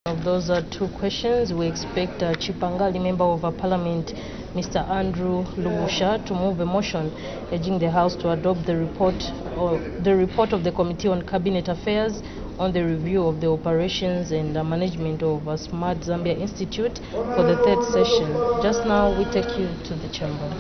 Of those two questions, we expect Chipangali Member of Parliament, Mr. Andrew Lubusha, to move a motion urging the House to adopt the report of the Committee on Cabinet Affairs on the review of the operations and management of Smart Zambia Institute for the third session. Just now, we take you to the chamber.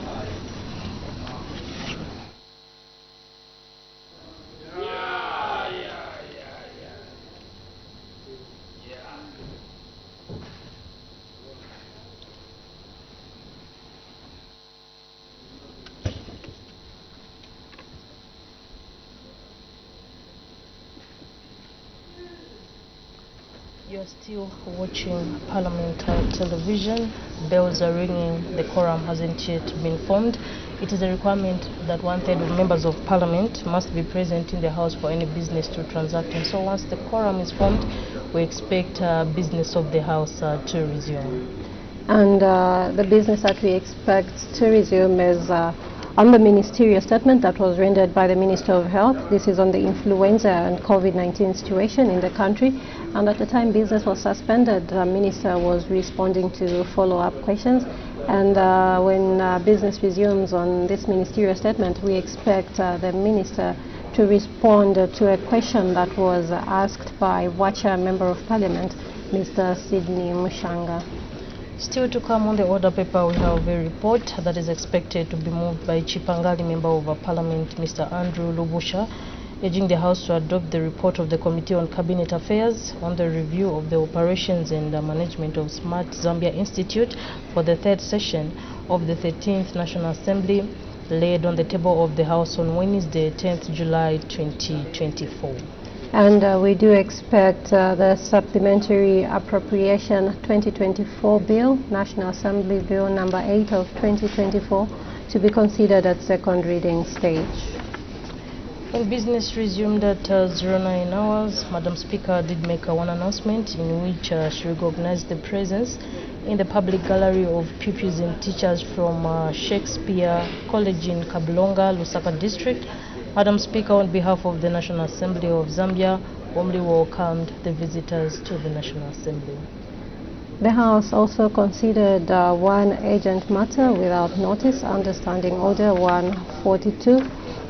You're still watching Parliamentary television. Bells are ringing. The quorum hasn't yet been formed. It is a requirement that 1/3 of members of Parliament must be present in the House for any business to transact. And so once the quorum is formed, we expect business of the House to resume. And the business that we expect to resume is on the ministerial statement that was rendered by the Minister of Health. This is on the influenza and COVID-19 situation in the country. And at the time business was suspended, the Minister was responding to follow-up questions. And when business resumes on this ministerial statement, we expect the Minister to respond to a question that was asked by Watcher Member of Parliament, Mr. Sidney Mushanga. Still to come on the order paper, we have a report that is expected to be moved by Chipangali Member of Parliament, Mr. Andrew Lubusha, urging the House to adopt the report of the Committee on Cabinet Affairs on the review of the operations and management of Smart Zambia Institute for the third session of the 13th National Assembly, laid on the table of the House on Wednesday, 10th July 2024. And we do expect the Supplementary Appropriation 2024 Bill, National Assembly Bill number 8 of 2024, to be considered at second reading stage. When business resumed at 09 hours, Madam Speaker did make one announcement in which she recognized the presence in the public gallery of pupils and teachers from Shakespeare College in Kablonga, Lusaka District. Madam Speaker, on behalf of the National Assembly of Zambia, warmly welcomed the visitors to the National Assembly. The House also considered one urgent matter without notice, Understanding Order 142,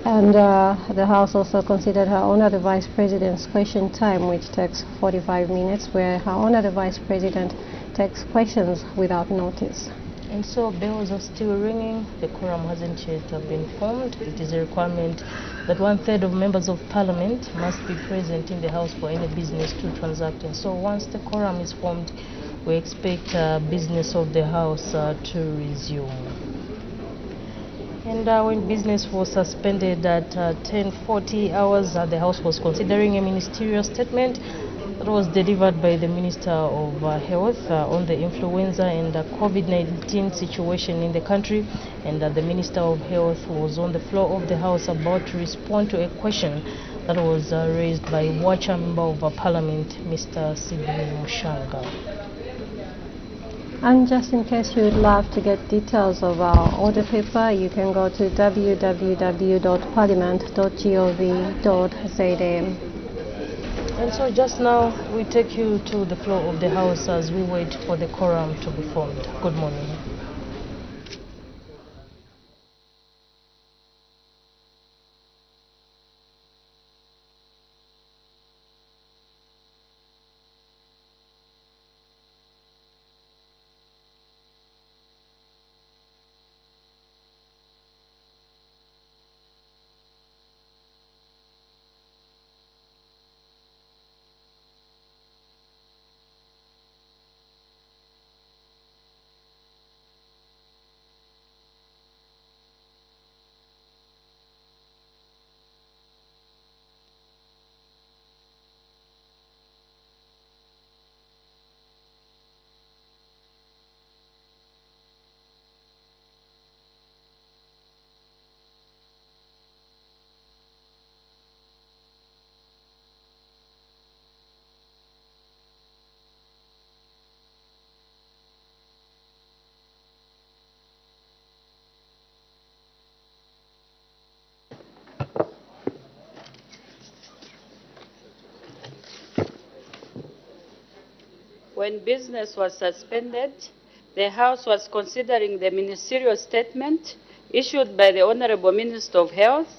and the House also considered Her Honor the Vice President's question time, which takes 45 minutes, where Her Honor the Vice President takes questions without notice. And so bells are still ringing. The quorum hasn't yet been formed. It is a requirement that 1/3 of members of Parliament must be present in the House for any business to transact. And so once the quorum is formed, we expect business of the House to resume. And when business was suspended at 10:40 hours, the House was considering a ministerial statement that was delivered by the Minister of Health on the influenza and COVID-19 situation in the country. And the Minister of Health was on the floor of the House about to respond to a question that was raised by Watcher Member of Parliament, Mr. Sidney Mushanga. And just in case you would love to get details of our order paper, you can go to www.parliament.gov.za. And so just now, we take you to the floor of the House as we wait for the quorum to be formed. Good morning. when business was suspended, the House was considering the ministerial statement issued by the Honorable Minister of Health,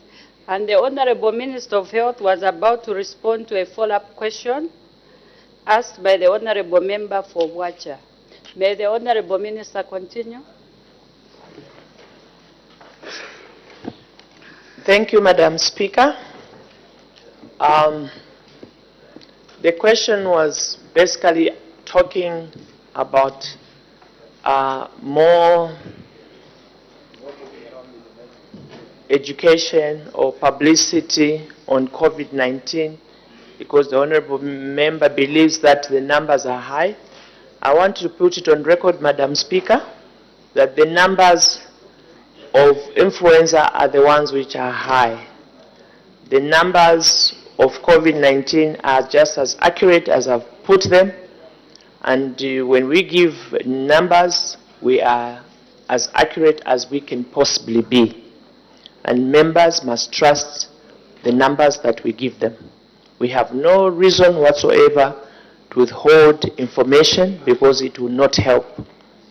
and the Honorable Minister of Health was about to respond to a follow-up question asked by the Honorable Member for Wacha. May the Honorable Minister continue. Thank you, Madam Speaker. The question was basically talking about more education or publicity on COVID-19 because the Honorable Member believes that the numbers are high. I want to put it on record, Madam Speaker, that the numbers of influenza are the ones which are high. The numbers of COVID-19 are just as accurate as I've put them, and when we give numbers, we are as accurate as we can possibly be. And members must trust the numbers that we give them. We have no reason whatsoever to withhold information because it will not help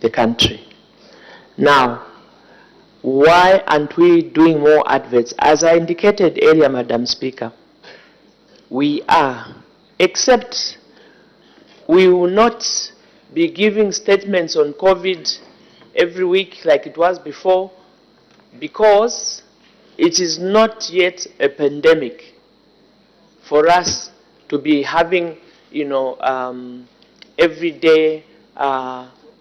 the country. Now, why aren't we doing more adverts? As I indicated earlier, Madam Speaker, we are, except we will not be giving statements on COVID every week like it was before because it is not yet a pandemic for us to be having, everyday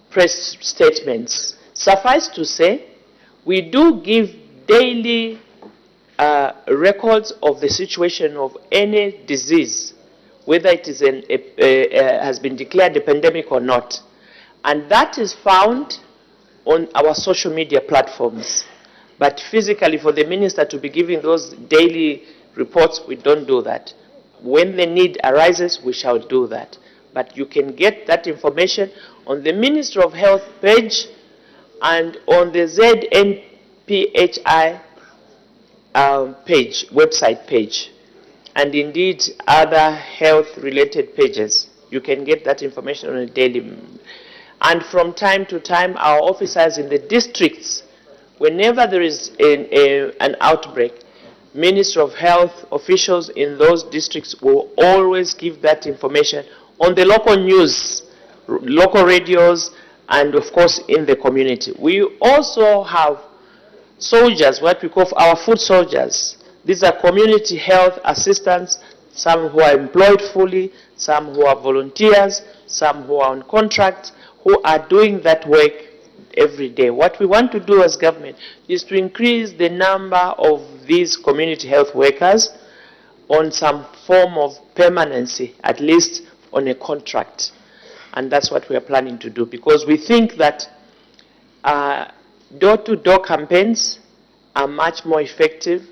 press statements. Suffice to say, we do give daily records of the situation of any disease, whether it is has been declared a pandemic or not. And that is found on our social media platforms. But physically, for the minister to be giving those daily reports, we don't do that. When the need arises, we shall do that. But you can get that information on the Ministry of Health page and on the ZNPHI website page, and indeed other health-related pages. You can get that information on a daily. And from time to time, our officers in the districts, whenever there is an outbreak, Ministry of Health officials in those districts will always give that information on the local news, local radios, and of course in the community. We also have soldiers, what we call our foot soldiers. These are community health assistants, some who are employed fully, some who are volunteers, some who are on contract, who are doing that work every day. What we want to do as government is to increase the number of these community health workers on some form of permanency, at least on a contract. And that's what we are planning to do, because we think that door-to-door campaigns are much more effective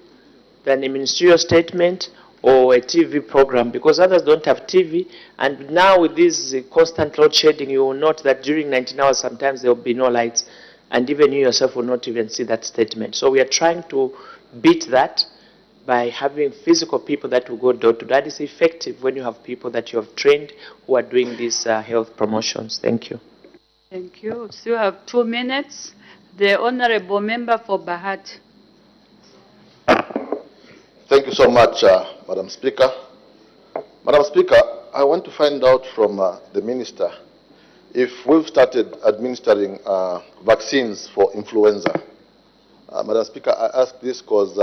than a ministerial statement or a TV program, because others don't have TV. And now with this constant load shedding, you will note that during 19 hours sometimes there will be no lights, and even you yourself will not even see that statement. So we are trying to beat that by having physical people that will go door to door. That is effective when you have people that you have trained who are doing these health promotions. Thank you. Thank you. We still have 2 minutes. The Honorable Member for Bahati. Thank you so much, Madam Speaker. Madam Speaker, I want to find out from the Minister if we've started administering vaccines for influenza. Madam Speaker, I ask this because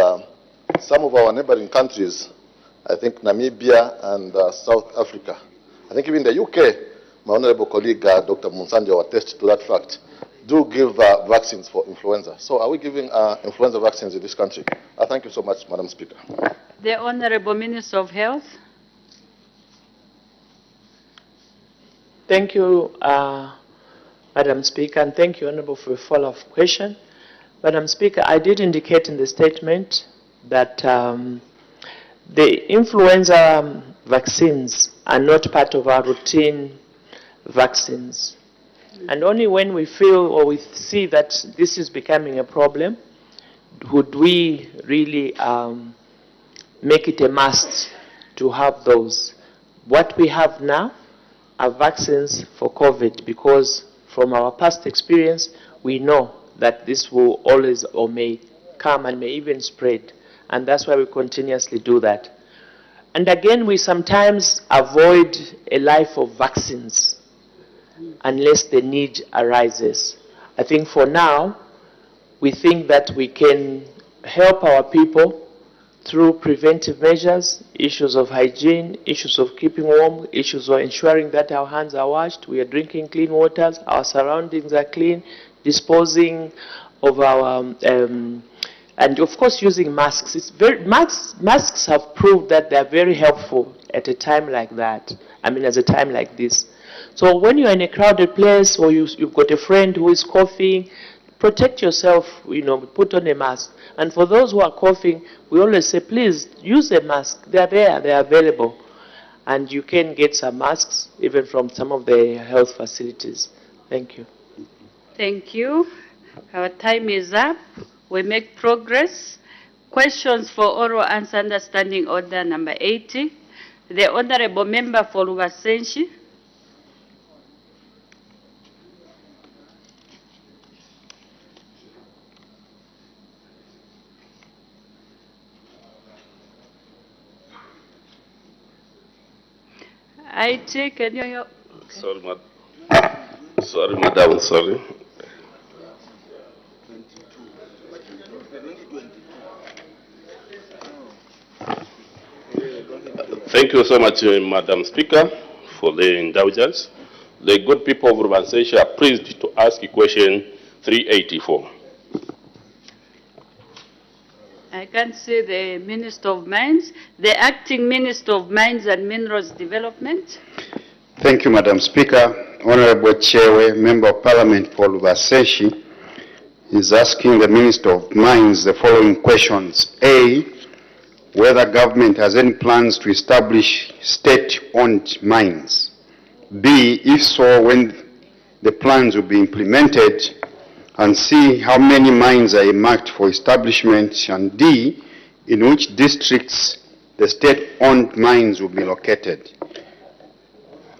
some of our neighboring countries, I think Namibia and South Africa, I think even the UK, my honorable colleague Dr. Munsanja will attest to that fact, do give vaccines for influenza. So are we giving influenza vaccines in this country? Thank you so much, Madam Speaker. The Honorable Minister of Health. Thank you, Madam Speaker, and thank you, Honorable, for a follow-up question. Madam Speaker, I did indicate in the statement that the influenza vaccines are not part of our routine vaccines. And only when we feel or we see that this is becoming a problem would we really make it a must to have those. What we have now are vaccines for COVID, because from our past experience, we know that this will always or may come and may even spread. And that's why we continuously do that. And again, we sometimes avoid a life of vaccines unless the need arises. I think for now, we think that we can help our people through preventive measures, issues of hygiene, issues of keeping warm, issues of ensuring that our hands are washed, we are drinking clean waters, our surroundings are clean, disposing of our, and of course using masks. Masks have proved that they are very helpful at a time like that, at a time like this. So when you're in a crowded place or you've got a friend who is coughing, protect yourself, put on a mask. And for those who are coughing, we always say, please use a mask. They're there, they're available. And you can get some masks even from some of the health facilities. Thank you. Thank you. Our time is up. We make progress. Questions for oral answer under standing order number 80. The Honorable Member for Lubasenshi. Can you hear? Sorry, madam, sorry. Thank you so much, Madam Speaker, for the indulgence. The good people of Rubansesha are pleased to ask question 384. I can't see the Minister of Mines. The Acting Minister of Mines and Minerals Development. Thank you, Madam Speaker. Honorable Chairway, Member of Parliament for Lubasenshi is asking the Minister of Mines the following questions. A, whether government has any plans to establish state-owned mines. B, if so, when the plans will be implemented. And C, how many mines are earmarked for establishment. And D, in which districts the state-owned mines will be located.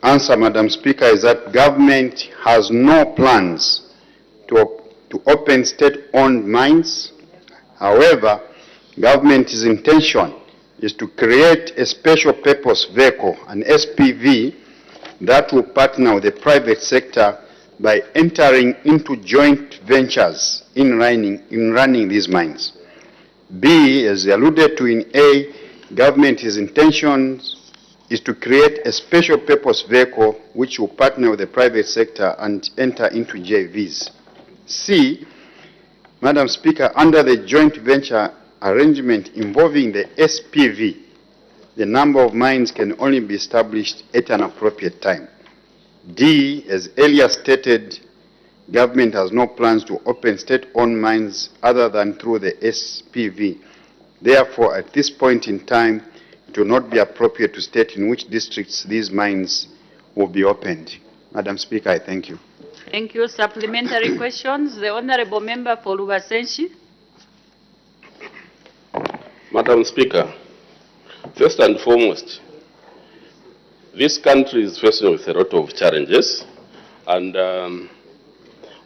Answer, Madam Speaker, is that government has no plans to open state-owned mines. However, government's intention is to create a special purpose vehicle, an SPV, that will partner with the private sector by entering into joint ventures in running these mines. B, as alluded to in A, government's intention is to create a special purpose vehicle which will partner with the private sector and enter into JVs. C, Madam Speaker, under the joint venture arrangement involving the SPV, the number of mines can only be established at an appropriate time. D, as earlier stated, government has no plans to open state-owned mines other than through the SPV. Therefore, at this point in time, it will not be appropriate to state in which districts these mines will be opened. Madam Speaker, I thank you. Thank you. Supplementary questions. The Honorable Member for Lubasenshi. Madam Speaker, first and foremost, this country is facing with a lot of challenges, and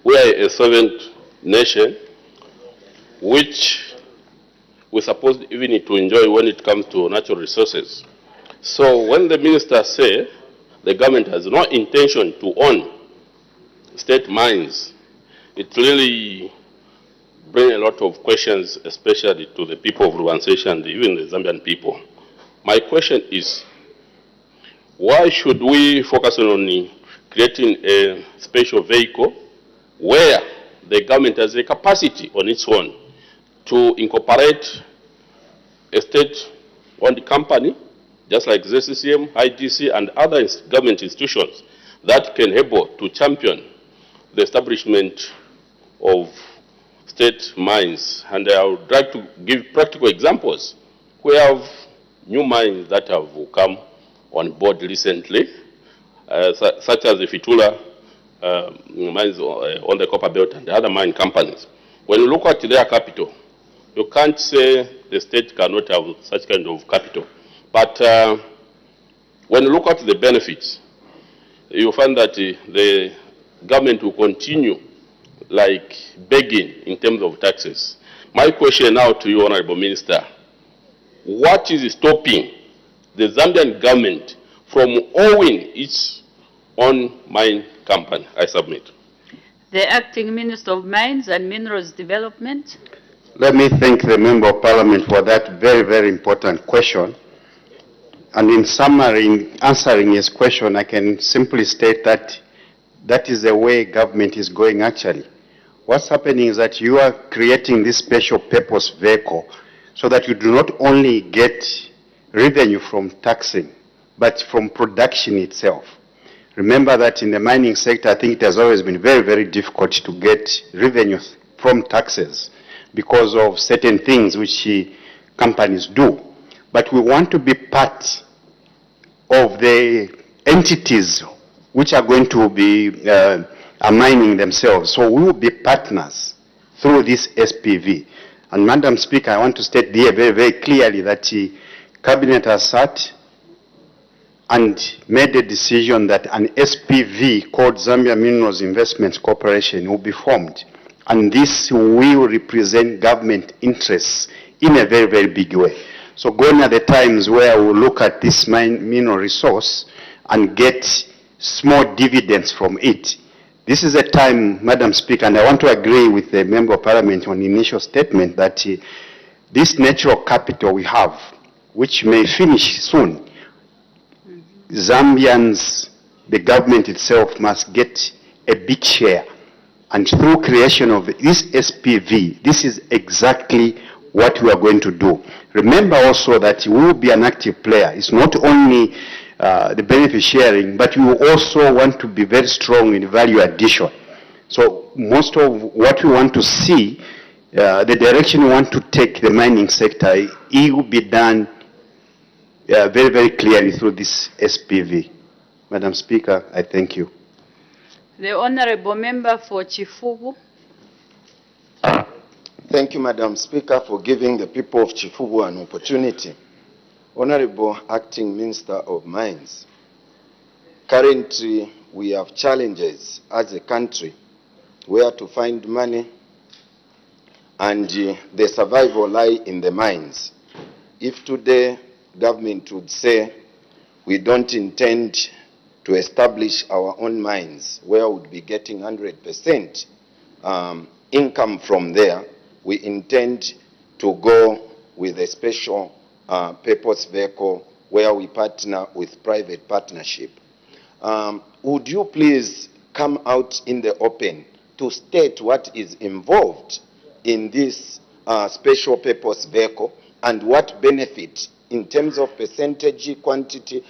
we are a sovereign nation which we're supposed even to enjoy when it comes to natural resources. So when the minister says the government has no intention to own state mines, it really brings a lot of questions, especially to the people of Rubansesha and even the Zambian people. My question is, why should we focus on creating a special vehicle where the government has a capacity on its own to incorporate a state-owned company, just like ZCCM, IDC, and other government institutions that can able to champion the establishment of state mines? And I would like to give practical examples. We have new mines that have come on board recently, such as the Fitula mines on the Copper Belt and the other mine companies. When you look at their capital, you can't say the state cannot have such kind of capital. But when you look at the benefits, you find that the government will continue like begging in terms of taxes. My question now to you, Honorable Minister, what is stopping the Zambian government from owning its own mine company? I submit. The Acting Minister of Mines and Minerals Development. Let me thank the Member of Parliament for that very, very important question. And in summary, in answering his question, I can simply state that that is the way government is going actually. What's happening is that you are creating this special purpose vehicle so that you do not only get revenue from taxing, but from production itself. Remember that in the mining sector, I think it has always been very, very difficult to get revenue from taxes because of certain things which companies do. But we want to be part of the entities which are going to be mining themselves. So we will be partners through this SPV. And Madam Speaker, I want to state here very, very clearly that the Cabinet has sat and made a decision that an SPV called Zambia Minerals Investments Corporation will be formed. And this will represent government interests in a very, very big way. So gone are the times where we'll look at this mineral resource and get small dividends from it. This is a time, Madam Speaker, and I want to agree with the Member of Parliament on the initial statement that this natural capital we have, which may finish soon, Zambians, the government itself must get a big share. And through creation of this SPV, this is exactly what we are going to do. Remember also that we will be an active player. It's not only the benefit sharing, but we will also want to be very strong in value addition. So most of what we want to see, the direction we want to take the mining sector, it will be done very, very clearly through this SPV. Madam Speaker, I thank you. The Honorable Member for Chifubu. Thank you, Madam Speaker, for giving the people of Chifubu an opportunity. Honorable Acting Minister of Mines, currently we have challenges as a country where to find money, and the survival lie in the mines. If today government would say we don't intend to establish our own mines where we would be getting 100% income from there, we intend to go with a special purpose vehicle where we partner with private partnership. Would you please come out in the open to state what is involved in this special purpose vehicle and what benefit in terms of percentage, quantity,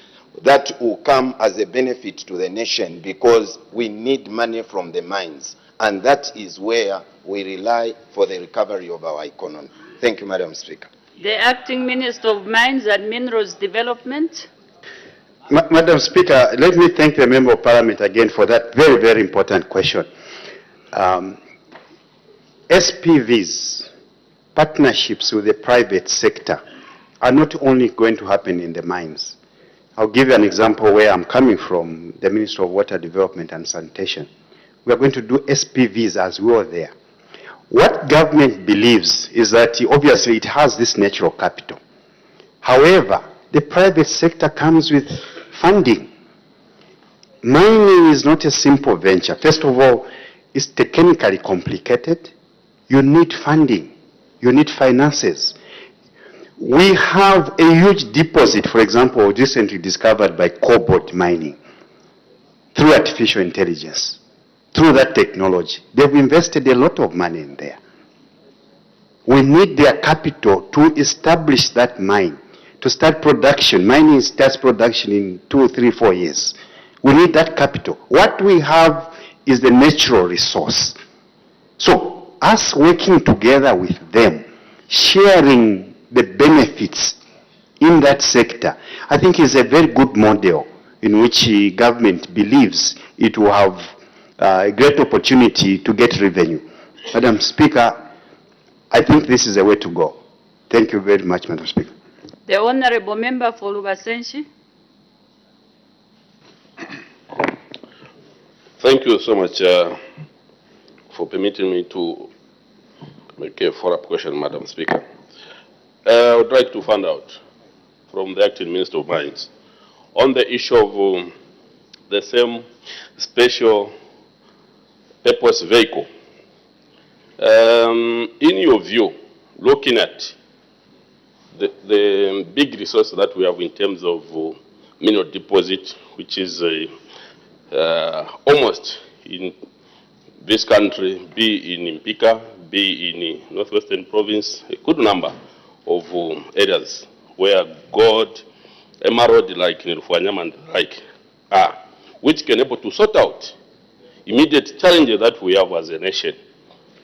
that will come as a benefit to the nation, because we need money from the mines, and that is where we rely for the recovery of our economy. Thank you, Madam Speaker. The Acting Minister of Mines and Minerals Development. Madam Speaker, let me thank the Member of Parliament again for that very, very important question. SPVs, partnerships with the private sector, are not only going to happen in the mines. I'll give you an example where I'm coming from, the Ministry of Water Development and Sanitation. We are going to do SPVs as well there. What government believes is that obviously it has this natural capital. However, the private sector comes with funding. Mining is not a simple venture. First of all, it's technically complicated. You need funding. You need finances. We have a huge deposit, for example, recently discovered by cobalt mining through artificial intelligence, through that technology. They've invested a lot of money in there. We need their capital to establish that mine, to start production. Mining starts production in 2, 3, 4 years. We need that capital. What we have is the natural resource. So us working together with them, sharing the benefits in that sector, I think is a very good model in which government believes it will have a great opportunity to get revenue. Madam Speaker, I think this is the way to go. Thank you very much, Madam Speaker. The Honorable Member for Lubasenshi. Thank you so much for permitting me to make a follow-up question, Madam Speaker. I would like to find out from the Acting Minister of Mines on the issue of the same special purpose vehicle. In your view, looking at the big resource that we have in terms of mineral deposit, which is almost in this country, be in Impika, be in Northwestern Province, a good number of areas where gold, emerald like in Rufwanyama and like are, which can able to sort out immediate challenges that we have as a nation.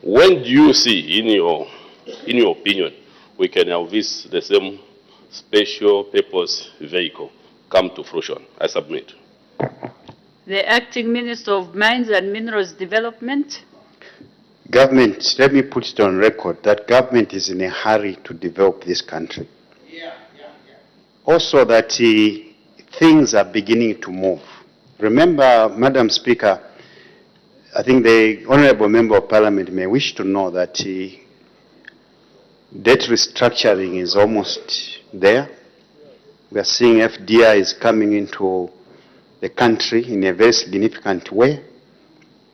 When do you see, in your opinion, we can have this the same special purpose vehicle come to fruition? I submit. The Acting Minister of Mines and Minerals Development. Government, let me put it on record that government is in a hurry to develop this country. Also that things are beginning to move. Remember, Madam Speaker, I think the Honorable Member of Parliament may wish to know that debt restructuring is almost there. We are seeing FDI is coming into the country in a very significant way.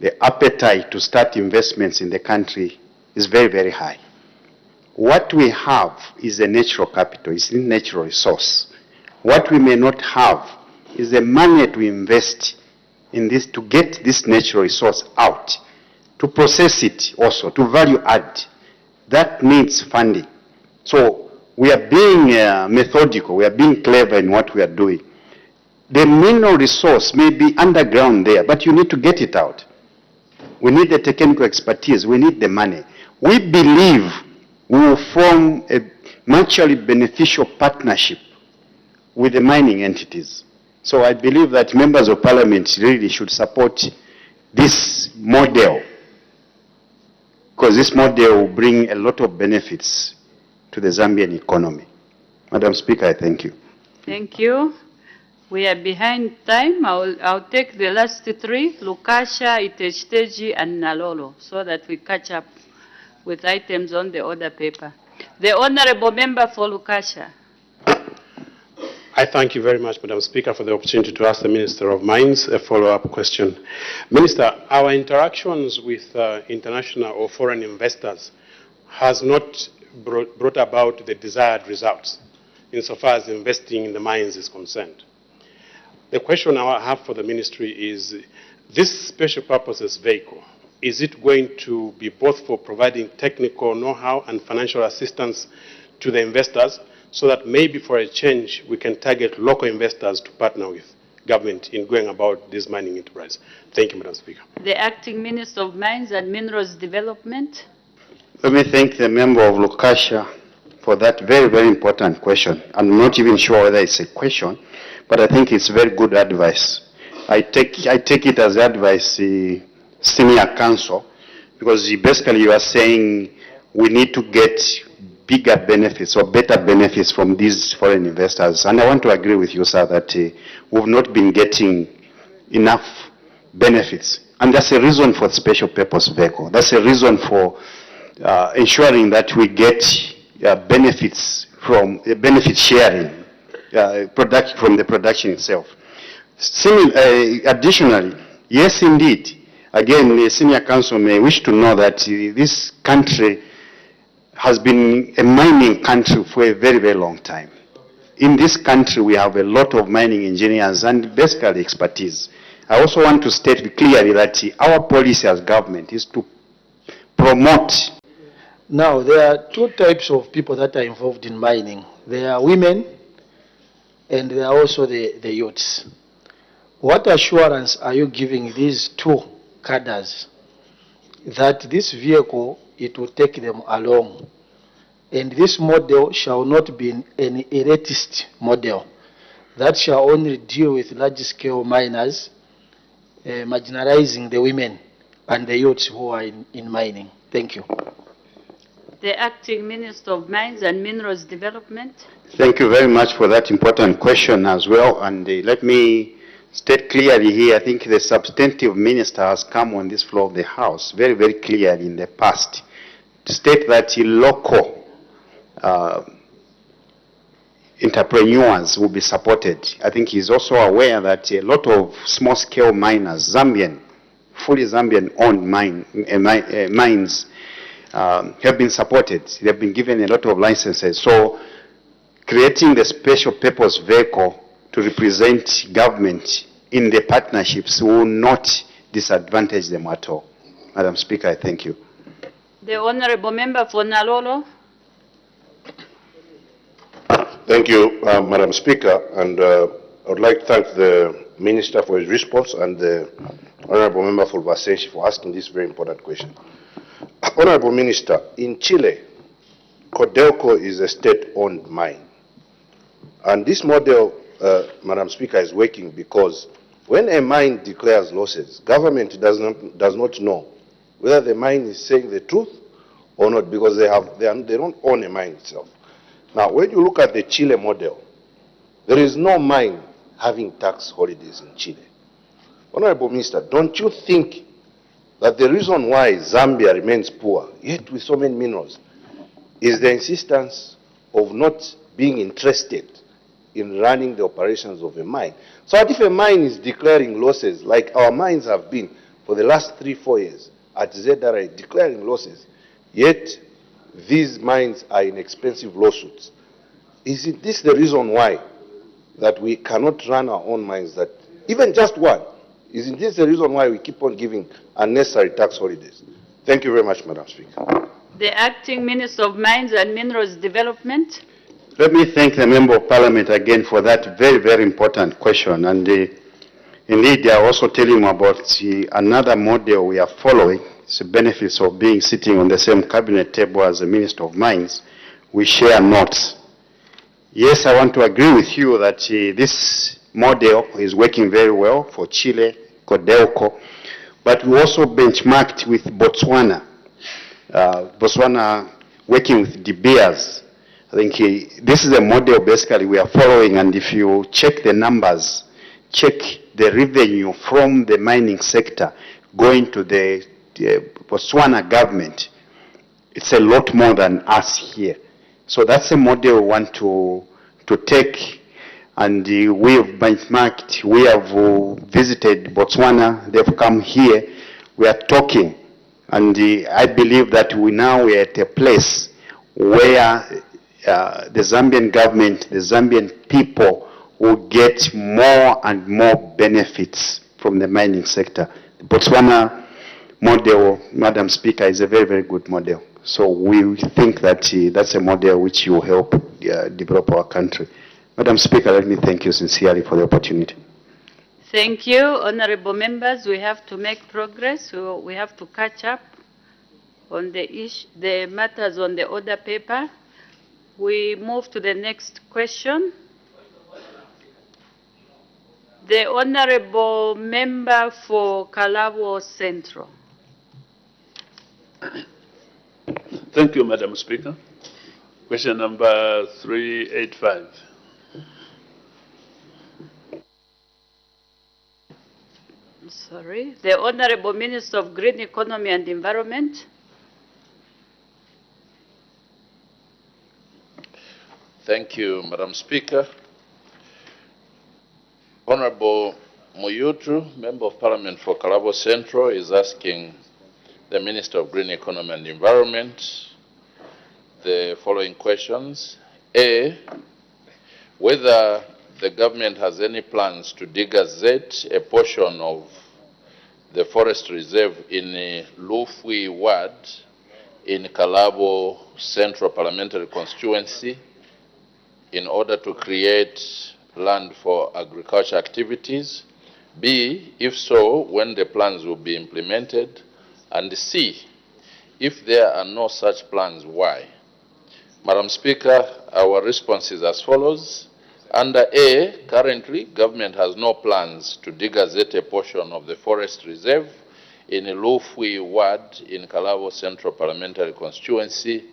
The appetite to start investments in the country is very, very high. What we have is a natural capital, it's a natural resource. What we may not have is the money to invest in this, to get this natural resource out, to process it also, to value add. That needs funding. So we are being methodical, we are being clever in what we are doing. The mineral resource may be underground there, but you need to get it out. We need the technical expertise, we need the money. We believe we will form a mutually beneficial partnership with the mining entities. So I believe that members of Parliament really should support this model, because this model will bring a lot of benefits to the Zambian economy. Madam Speaker, I thank you. Thank you. We are behind time. I'll take the last three, Lukasha, Itechteji, and Nalolo, so that we catch up with items on the order paper. The Honorable Member for Lukasha. I thank you very much, Madam Speaker, for the opportunity to ask the Minister of Mines a follow-up question. Minister, our interactions with international or foreign investors has not brought about the desired results insofar as investing in the mines is concerned. The question I have for the Ministry is, this special purposes vehicle, is it going to be both for providing technical know-how and financial assistance to the investors, so that maybe for a change we can target local investors to partner with government in going about this mining enterprise? Thank you, Madam Speaker. The Acting Minister of Mines and Minerals Development. Let me thank the member of Lukasha for that very, very important question. I'm not even sure whether it's a question, but I think it's very good advice. I take it as advice, senior counsel, because basically you are saying we need to get bigger benefits or better benefits from these foreign investors. And I want to agree with you, sir, that we've not been getting enough benefits. And that's a reason for special purpose vehicle. That's a reason for ensuring that we get benefits from benefit sharing, from the production itself. Additionally, yes, indeed, again, the senior counsel may wish to know that this country has been a mining country for a very, very long time. In this country, we have a lot of mining engineers and basically expertise. I also want to state clearly that our policy as government is to promote. Now, there are two types of people that are involved in mining. There are women, and there are also the youths. What assurance are you giving these two cadres that this vehicle, it will take them along, and this model shall not be an elitist model that shall only deal with large-scale miners, marginalizing the women and the youths who are in mining? Thank you. The Acting Minister of Mines and Minerals Development. Thank you very much for that important question as well. And let me state clearly here, I think the substantive minister has come on this floor of the House very, very clearly in the past to state that local entrepreneurs will be supported. I think he's also aware that a lot of small-scale miners, fully Zambian-owned mines, have been supported. They've been given a lot of licenses. So creating the special purpose vehicle to represent government in the partnerships will not disadvantage them at all. Madam Speaker, I thank you. The Honorable Member for Nalolo. Thank you, Madam Speaker, and I would like to thank the Minister for his response and the Honorable Member for Vasenshi for asking this very important question. Honorable Minister, in Chile, Codelco is a state-owned mine. And this model, Madam Speaker, is working because when a mine declares losses, government does not know whether the mine is saying the truth or not, because they don't own a mine itself. Now, when you look at the Chile model, there is no mine having tax holidays in Chile. Honorable Minister, don't you think that the reason why Zambia remains poor, yet with so many minerals, is the insistence of not being interested in running the operations of a mine? So that if a mine is declaring losses, like our mines have been for the last 3-4 years at ZRA declaring losses, yet these mines are in expensive lawsuits, isn't this the reason why that we cannot run our own mines, that even just one? Isn't this the reason why we keep on giving unnecessary tax holidays? Thank you very much, Madam Speaker. The Acting Minister of Mines and Minerals Development. Let me thank the Member of Parliament again for that very, very important question. And indeed, they are also telling you about another model we are following. It's the benefits of sitting on the same cabinet table as the Minister of Mines. We share notes. Yes, I want to agree with you that this model is working very well for Chile, Codelco, but we also benchmarked with Botswana. Botswana working with De Beers. I think this is a model basically we are following, and if you check the numbers, check the revenue from the mining sector going to the Botswana government, it's a lot more than us here. So that's a model we want to take, and we have benchmarked, we have visited Botswana, they've come here, we are talking, and I believe that we are at a place where the Zambian government, the Zambian people will get more and more benefits from the mining sector. The Botswana model, Madam Speaker, is a very, very good model. So we think that that's a model which will help develop our country. Madam Speaker, let me thank you sincerely for the opportunity. Thank you, honorable members. We have to make progress. We have to catch up on the matters on the order paper. We move to the next question. The honorable member for Kalabo Central. Thank you, Madam Speaker. Question number 385. Sorry. The Honorable Minister of Green Economy and Environment. Thank you, Madam Speaker. Honorable Muyutu, Member of Parliament for Kalabo Central, is asking the Minister of Green Economy and Environment the following questions. A, whether the government has any plans to degazette a portion of the forest reserve in Lufwi Ward in Kalabo Central Parliamentary Constituency in order to create land for agriculture activities. B, if so, when the plans will be implemented. And C, if there are no such plans, why? Madam Speaker, our response is as follows. Under A, currently, government has no plans to degazette a portion of the forest reserve in Lufwi Ward in Kalabo Central Parliamentary Constituency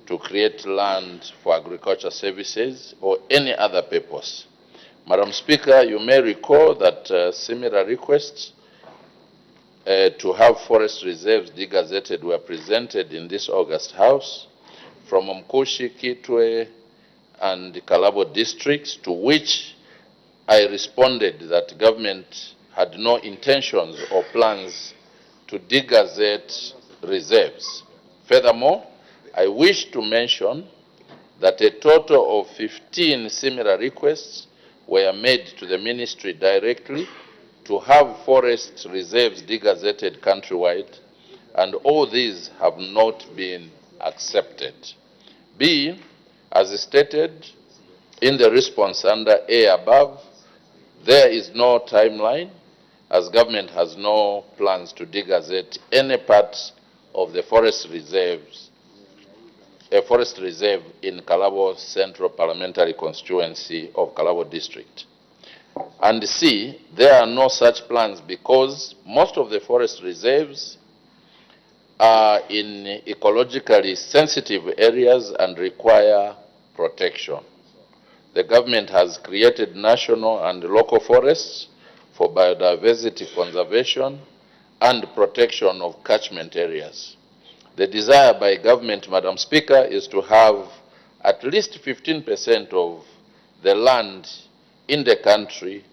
to create land for agriculture services or any other purpose. Madam Speaker, you may recall that similar requests to have forest reserves degazetted were presented in this August House from Mkushi, Kitwe, and Kalabo districts, to which I responded that government had no intentions or plans to degazette reserves. Furthermore, I wish to mention that a total of 15 similar requests were made to the ministry directly to have forest reserves degazetted countrywide, and all these have not been accepted. B, as stated in the response under A above, there is no timeline, as government has no plans to degazette any part of the forest reserves, a forest reserve in Kalabo Central Parliamentary Constituency of Kalabo District. And C, there are no such plans because most of the forest reserves are in ecologically sensitive areas and require protection. The government has created national and local forests for biodiversity conservation and protection of catchment areas. The desire by government, Madam Speaker, is to have at least 15% of the land in the country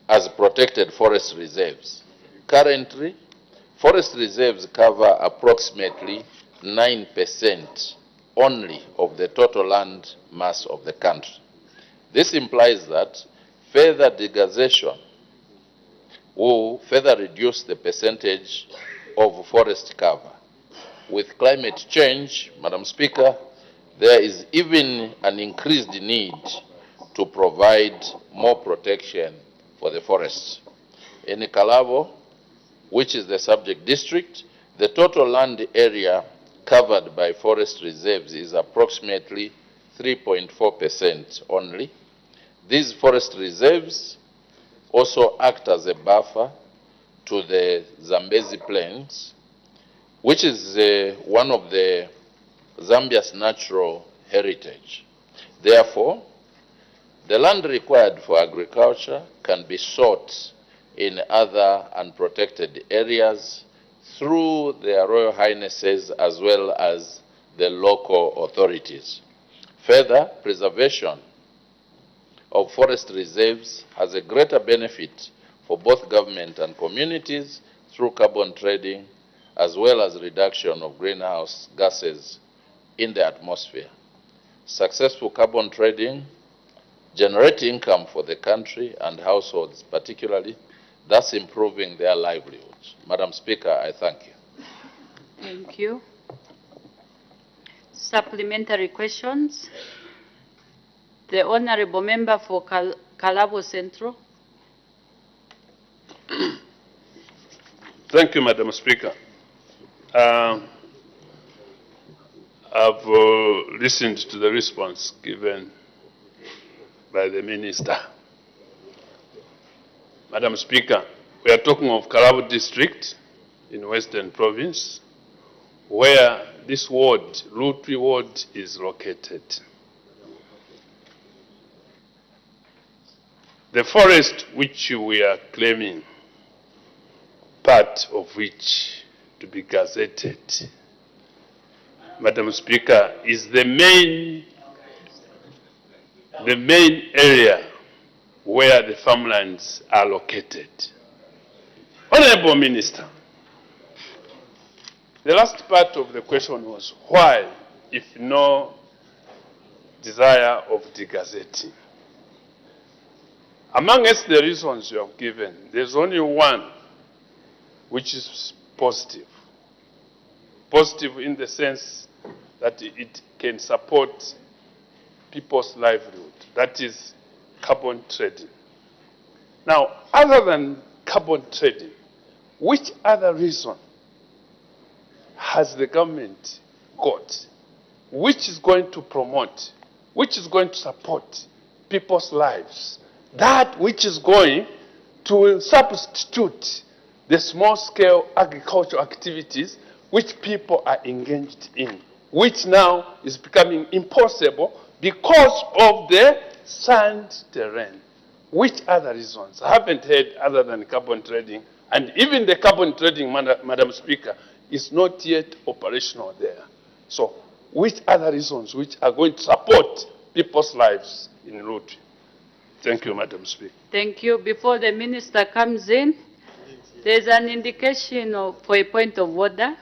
as protected forest reserves. Currently, forest reserves cover approximately 9% only of the total land mass of the country. This implies that further degazation will further reduce the percentage of forest cover. With climate change, Madam Speaker, there is even an increased need to provide more protection for the forests. In Kalabo, which is the subject district, the total land area covered by forest reserves is approximately 3.4% only. These forest reserves also act as a buffer to the Zambezi Plains, which is one of the Zambia's natural heritage. Therefore, the land required for agriculture can be sought in other unprotected areas through their Royal Highnesses as well as the local authorities. Further, preservation of forest reserves has a greater benefit for both government and communities through carbon trading as well as reduction of greenhouse gases in the atmosphere. Successful carbon trading generates income for the country and households particularly, thus improving their livelihoods. Madam Speaker, I thank you. Thank you. Supplementary questions. The Honorable Member for Kalabo Central. Thank you, Madam Speaker. I've listened to the response given by the Minister. Madam Speaker, we are talking of Kalabo District in Western Province, where this ward, Lutwi Ward, is located. The forest which we are claiming, part of which to be gazetted, Madam Speaker, is the main area where the farmlands are located. Honorable Minister, the last part of the question was why, if no desire of degazetting? Amongst the reasons you have given, there's only one which is positive. Positive in the sense that it can support people's livelihood. That is carbon trading. Now, other than carbon trading, which other reason has the government got which is going to promote, which is going to support people's lives? That which is going to substitute the small-scale agricultural activities which people are engaged in, which now is becoming impossible because of the sand terrain. Which other reasons? I haven't heard other than carbon trading, and even the carbon trading, Madam Speaker, is not yet operational there. So, which other reasons which are going to support people's lives in Rutwi? Thank you, Madam Speaker. Thank you. Before the minister comes in, there's an indication for a point of order.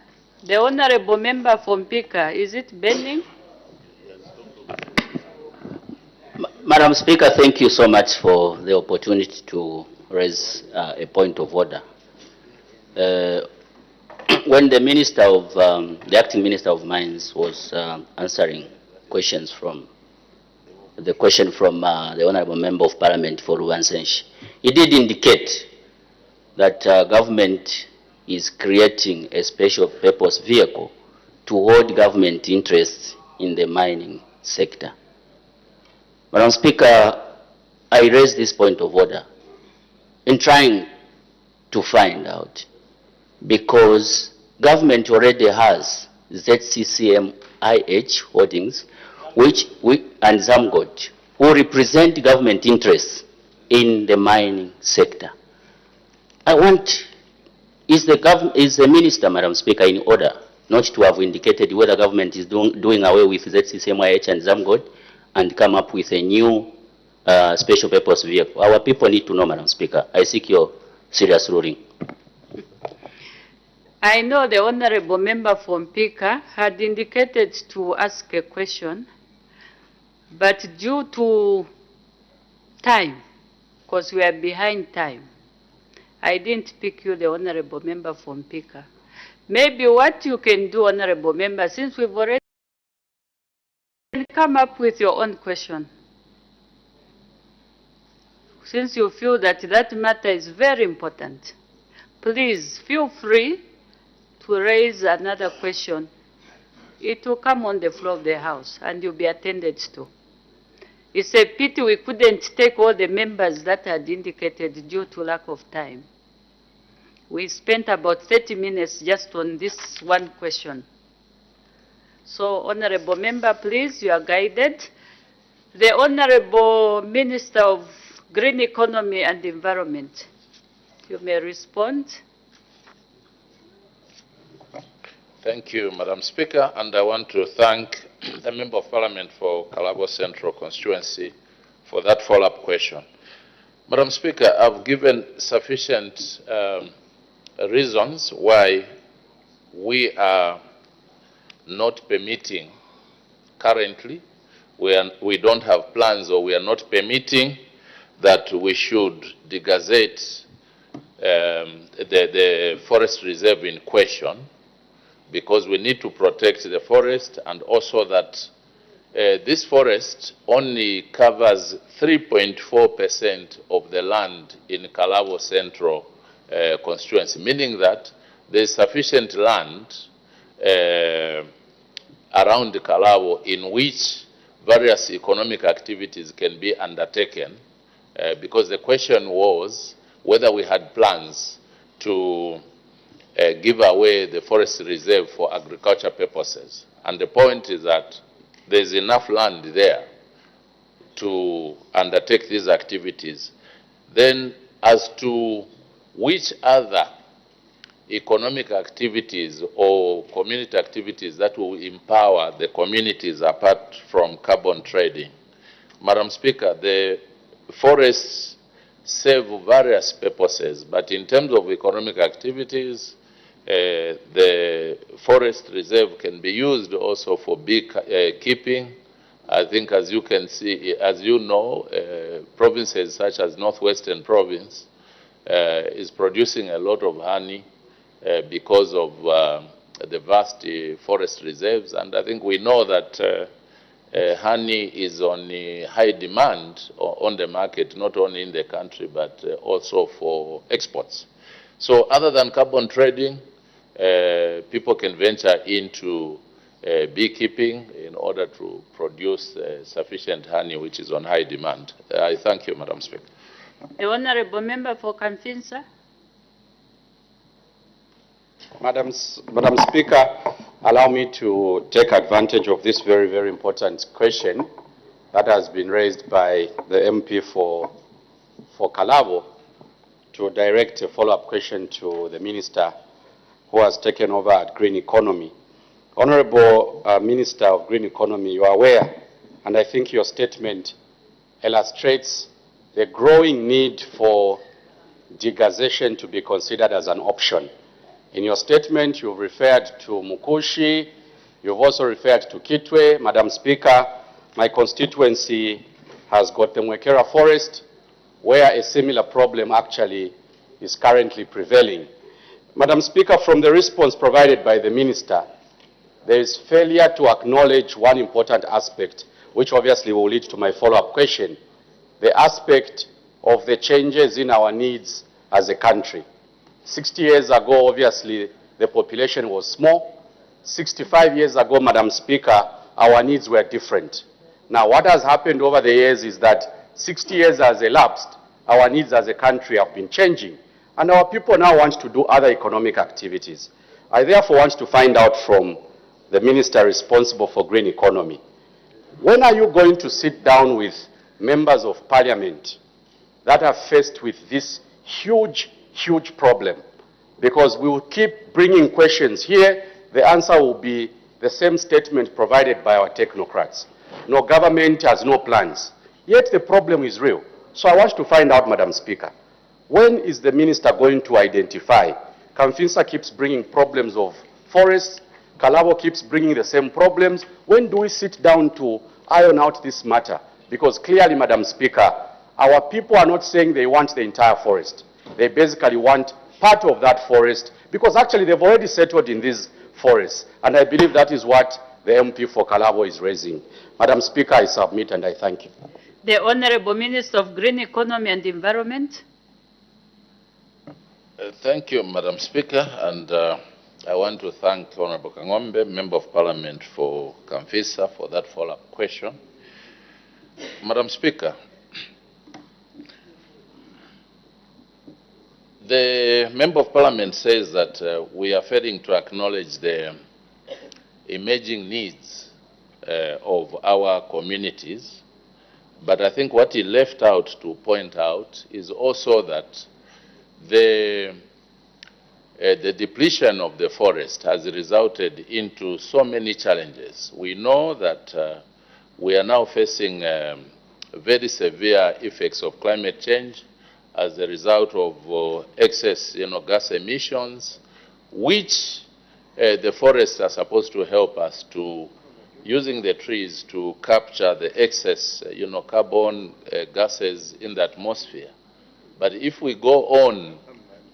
The honorable member from Pika, is it bending? Madam Speaker, thank you so much for the opportunity to raise a point of order. When the Minister of, the Acting Minister of Mines was answering questions from, the question from the Honourable Member of Parliament for Ruwansenshi, he did indicate that government is creating a special purpose vehicle to hold government interests in the mining sector. Madam Speaker, I raise this point of order in trying to find out, because government already has ZCCM-IH holdings and Zamgod, who represent government interests in the mining sector. I want, is the minister, Madam Speaker, in order not to have indicated whether government is doing away with ZCCM-IH and Zamgod and come up with a new special purpose vehicle? Our people need to know, Madam Speaker. I seek your serious ruling. I know the honorable member from Pika had indicated to ask a question, but due to time, because we are behind time, I didn't pick you, the honorable member from Pika. Maybe what you can do, honorable member, since we've already come up with your own question. Since you feel that that matter is very important, please feel free to raise another question. It will come on the floor of the House and you'll be attended to. It's a pity we couldn't take all the members that had indicated due to lack of time. We spent about 30 minutes just on this one question. So, honorable member, please, you are guided. The honorable Minister of Green Economy and Environment, you may respond. Thank you, Madam Speaker, and I want to thank the Member of Parliament for Kalabo Central constituency for that follow-up question. Madam Speaker, I've given sufficient reasons why we are not permitting currently, we don't have plans, or we are not permitting that we should degazette the forest reserve in question, because we need to protect the forest, and also that this forest only covers 3.4% of the land in Kalabo Central constituency, meaning that there is sufficient land around Kalabo in which various economic activities can be undertaken, because the question was whether we had plans to give away the forest reserve for agriculture purposes. And the point is that there's enough land there to undertake these activities. Then, as to which other economic activities or community activities that will empower the communities apart from carbon trading, Madam Speaker, the forests serve various purposes, but in terms of economic activities, the forest reserve can be used also for bee keeping. I think, as you can see, as you know, provinces such as Northwestern Province is producing a lot of honey because of the vast forest reserves, and I think we know that honey is on high demand on the market, not only in the country, but also for exports. So other than carbon trading, people can venture into beekeeping in order to produce sufficient honey, which is on high demand. I thank you, Madam Speaker. The honorable member for Kamfinsa. Madam Speaker, allow me to take advantage of this very, very important question that has been raised by the MP for Kalabo to direct a follow-up question to the Minister who has taken over at Green Economy. Honorable Minister of Green Economy, you are aware, and I think your statement illustrates the growing need for degasation to be considered as an option. In your statement, you've referred to Mukushi, you've also referred to Kitwe. Madam Speaker, my constituency has got the Mwekera Forest, where a similar problem actually is currently prevailing. Madam Speaker, from the response provided by the Minister, there is failure to acknowledge one important aspect, which obviously will lead to my follow-up question, the aspect of the changes in our needs as a country. 60 years ago, obviously, the population was small. 65 years ago, Madam Speaker, our needs were different. Now, what has happened over the years is that 60 years has elapsed, our needs as a country have been changing, and our people now want to do other economic activities. I therefore want to find out from the Minister responsible for green economy, when are you going to sit down with members of Parliament that are faced with this huge problem? Because we will keep bringing questions here, the answer will be the same statement provided by our technocrats. No, government has no plans. Yet the problem is real. So I want to find out, Madam Speaker, when is the Minister going to identify? Kamfinsa keeps bringing problems of forests, Kalabo keeps bringing the same problems. When do we sit down to iron out this matter? Because clearly, Madam Speaker, our people are not saying they want the entire forest. They basically want part of that forest, because actually they've already settled in these forests. And I believe that is what the MP for Kalabo is raising. Madam Speaker, I submit and I thank you. The Honorable Minister of Green Economy and Environment. Thank you, Madam Speaker, and I want to thank Honorable Kangombe, Member of Parliament for Kamfisa, for that follow-up question. Madam Speaker, the Member of Parliament says that we are failing to acknowledge the emerging needs of our communities, but I think what he left out to point out is also that the depletion of the forest has resulted into so many challenges. We know that we are now facing very severe effects of climate change as a result of excess gas emissions, which the forests are supposed to help us to, using the trees to capture the excess carbon gases in the atmosphere. But if we go on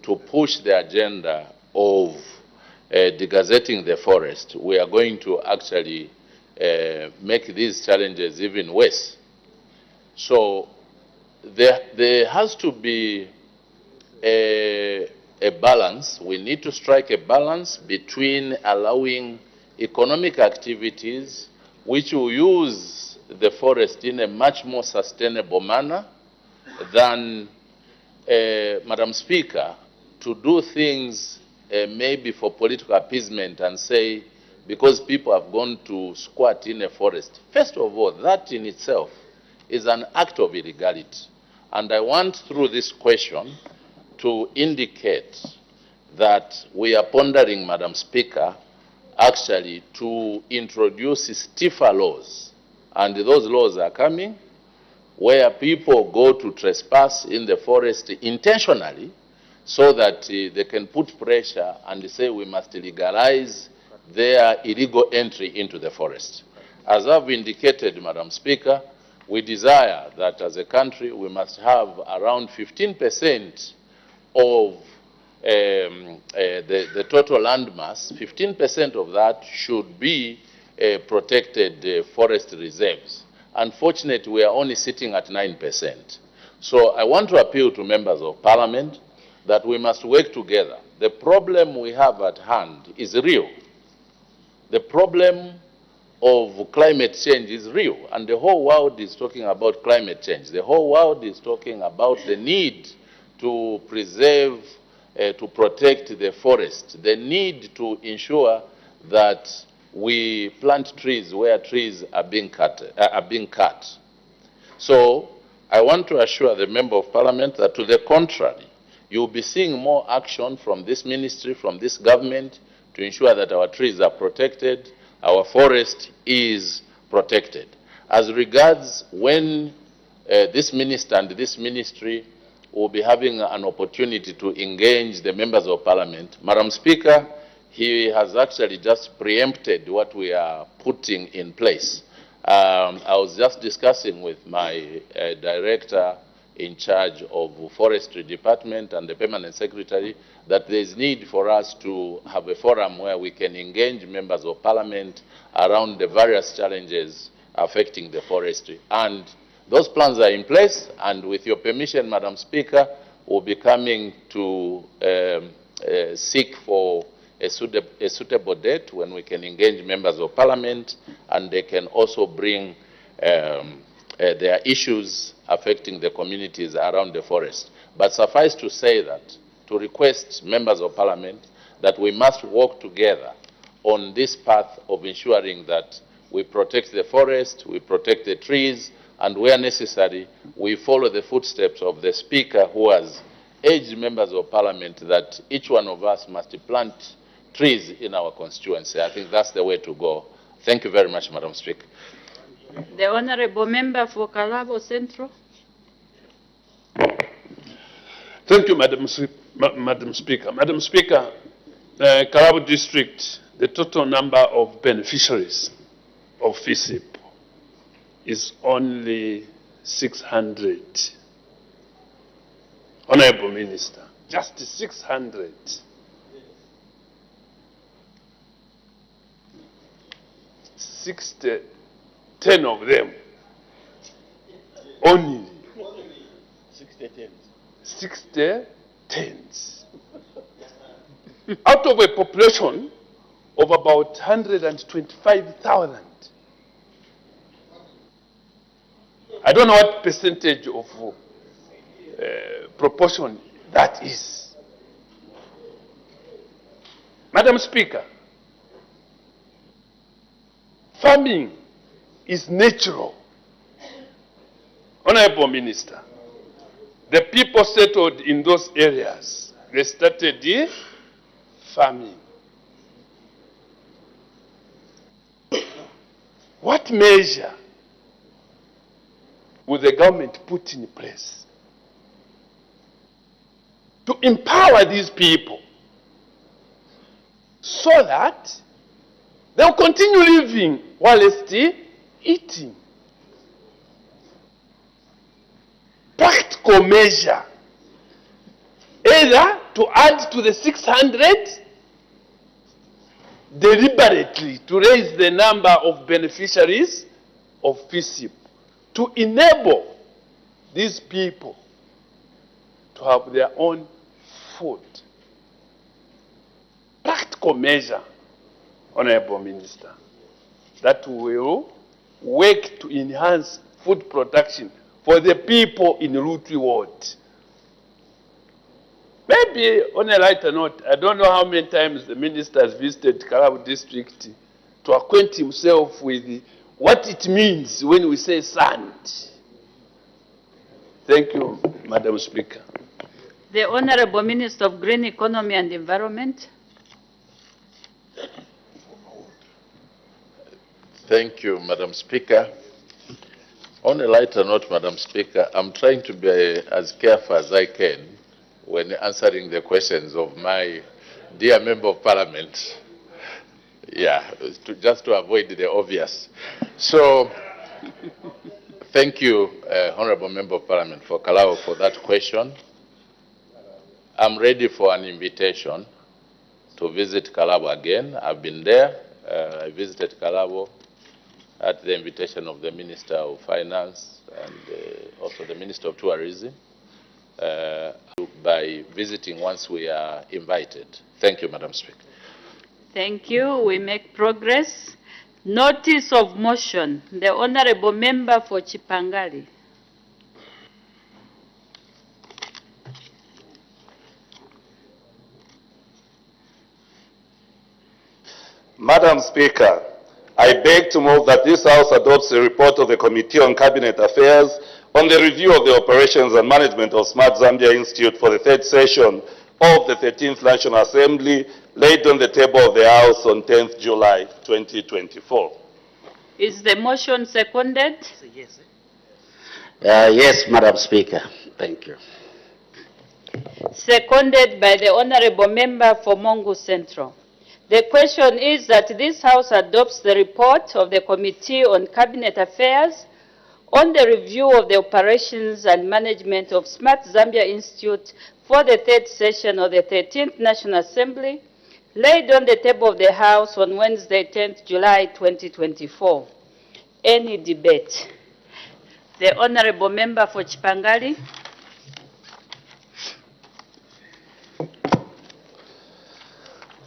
to push the agenda of degazetting the forest, we are going to actually make these challenges even worse. So there has to be a balance. We need to strike a balance between allowing economic activities which will use the forest in a much more sustainable manner than, Madam Speaker, to do things maybe for political appeasement and say, because people have gone to squat in a forest. First of all, that in itself is an act of illegality. And I want, through this question, to indicate that we are pondering, Madam Speaker, actually to introduce stiffer laws. And those laws are coming, where people go to trespass in the forest intentionally, so that they can put pressure and say we must legalize their illegal entry into the forest. As I've indicated, Madam Speaker, we desire that as a country we must have around 15% of the total land mass. 15% of that should be protected forest reserves. Unfortunately, we are only sitting at 9%. So I want to appeal to members of Parliament that we must work together. The problem we have at hand is real. The problem of climate change is real, and the whole world is talking about climate change. The whole world is talking about the need to preserve, to protect the forest, the need to ensure that we plant trees where trees are being cut. So I want to assure the Member of Parliament that to the contrary, you'll be seeing more action from this ministry, from this government, to ensure that our trees are protected, our forest is protected. As regards when this minister and this ministry will be having an opportunity to engage the members of Parliament, Madam Speaker, he has actually just preempted what we are putting in place. I was just discussing with my director in charge of Forestry Department and the Permanent Secretary that there is need for us to have a forum where we can engage members of Parliament around the various challenges affecting the forestry. And those plans are in place, and with your permission, Madam Speaker, we'll be coming to seek for a suitable date when we can engage members of Parliament, and they can also bring their issues affecting the communities around the forest. But suffice to say that, to request members of Parliament that we must work together on this path of ensuring that we protect the forest, we protect the trees, and where necessary, we follow the footsteps of the Speaker, who has urged members of Parliament that each one of us must plant trees in our constituency. I think that's the way to go. Thank you very much, Madam Speaker. The Honourable Member for Kalabo Central. Thank you, Madam Speaker. Madam Speaker, Kalabo District, the total number of beneficiaries of FISIP is only 600. Honourable Minister, just 600. 10 of them only. 60 tens. Out of a population of about 125,000. I don't know what percentage of proportion that is. Madam Speaker, farming is natural. Honorable Minister, the people settled in those areas, they started farming. What measure will the government put in place to empower these people so that they'll continue living while still eating? Practical measure, either to add to the 600 deliberately to raise the number of beneficiaries of FISIP, to enable these people to have their own food. Practical measure, Honorable Minister, that will work to enhance food production for the people in Rutwi Ward. Maybe on a lighter note, I don't know how many times the minister has visited Kalabo District to acquaint himself with what it means when we say sand. Thank you, Madam Speaker. The Honourable Minister of Green Economy and Environment. Thank you, Madam Speaker. On a lighter note, Madam Speaker, I'm trying to be as careful as I can when answering the questions of my dear Member of Parliament. Yeah, just to avoid the obvious. So, thank you, Honourable Member of Parliament for Kalabo for that question. I'm ready for an invitation to visit Kalabo again. I've been there. I visited Kalabo at the invitation of the Minister of Finance and also the Minister of Tourism, by visiting once we are invited. Thank you, Madam Speaker. Thank you. We make progress. Notice of motion. The Honourable Member for Chipangali. Madam Speaker, I beg to move that this House adopts a report of the Committee on Cabinet Affairs on the review of the operations and management of Smart Zambia Institute for the third session of the 13th National Assembly, laid on the table of the House on 10th July 2024. Is the motion seconded? Yes, Madam Speaker. Thank you. Seconded by the Honorable Member for Mongu Central. The question is that this House adopts the report of the Committee on Cabinet Affairs on the review of the operations and management of Smart Zambia Institute for the third session of the 13th National Assembly, laid on the table of the House on Wednesday, 10th July 2024. Any debate? The Honorable Member for Chipangali.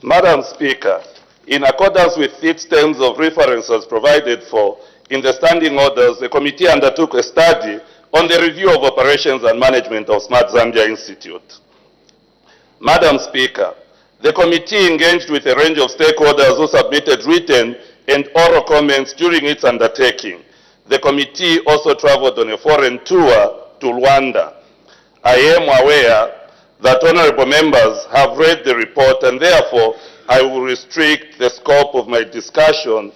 Madam Speaker, in accordance with its terms of reference as provided for in the standing orders, the committee undertook a study on the review of operations and management of Smart Zambia Institute. Madam Speaker, the committee engaged with a range of stakeholders who submitted written and oral comments during its undertaking. The committee also traveled on a foreign tour to Rwanda. I am aware that honorable members have read the report, and therefore I will restrict the scope of my discussion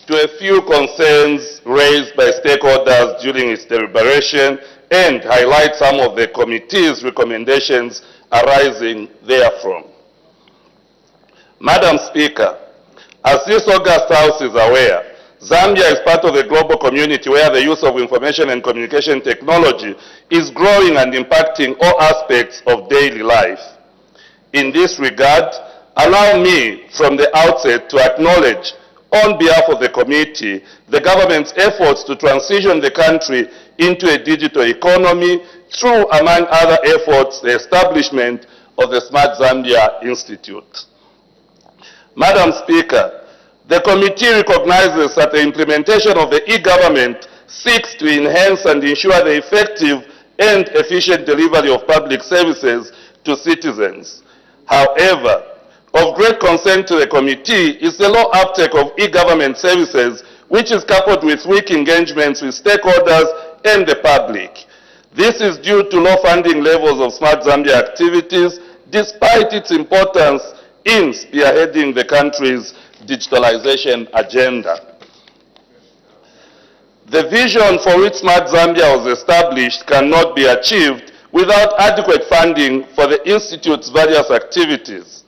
to a few concerns raised by stakeholders during its deliberation and highlight some of the committee's recommendations arising therefrom. Madam Speaker, as this august House is aware, Zambia is part of a global community where the use of information and communication technology is growing and impacting all aspects of daily life. In this regard, allow me from the outset to acknowledge, on behalf of the committee, the government's efforts to transition the country into a digital economy through, among other efforts, the establishment of the Smart Zambia Institute. Madam Speaker, the committee recognizes that the implementation of the e-government seeks to enhance and ensure the effective and efficient delivery of public services to citizens. However, of great concern to the committee is the low uptake of e-government services, which is coupled with weak engagements with stakeholders and the public. This is due to low funding levels of Smart Zambia activities, despite its importance in spearheading the country's digitalization agenda. The vision for which Smart Zambia was established cannot be achieved without adequate funding for the Institute's various activities.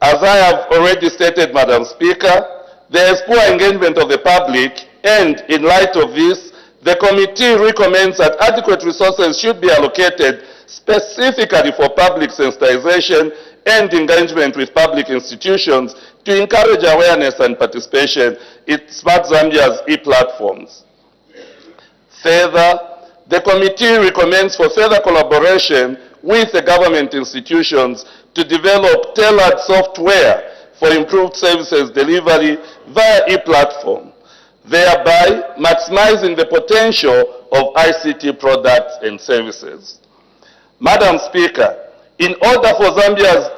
As I have already stated, Madam Speaker, there is poor engagement of the public, and in light of this, the committee recommends that adequate resources should be allocated specifically for public sensitization and engagement with public institutions to encourage awareness and participation in Smart Zambia's e-platforms. Further, the committee recommends for further collaboration with the government institutions to develop tailored software for improved services delivery via e-platform, thereby maximizing the potential of ICT products and services. Madam Speaker, in order for Zambia's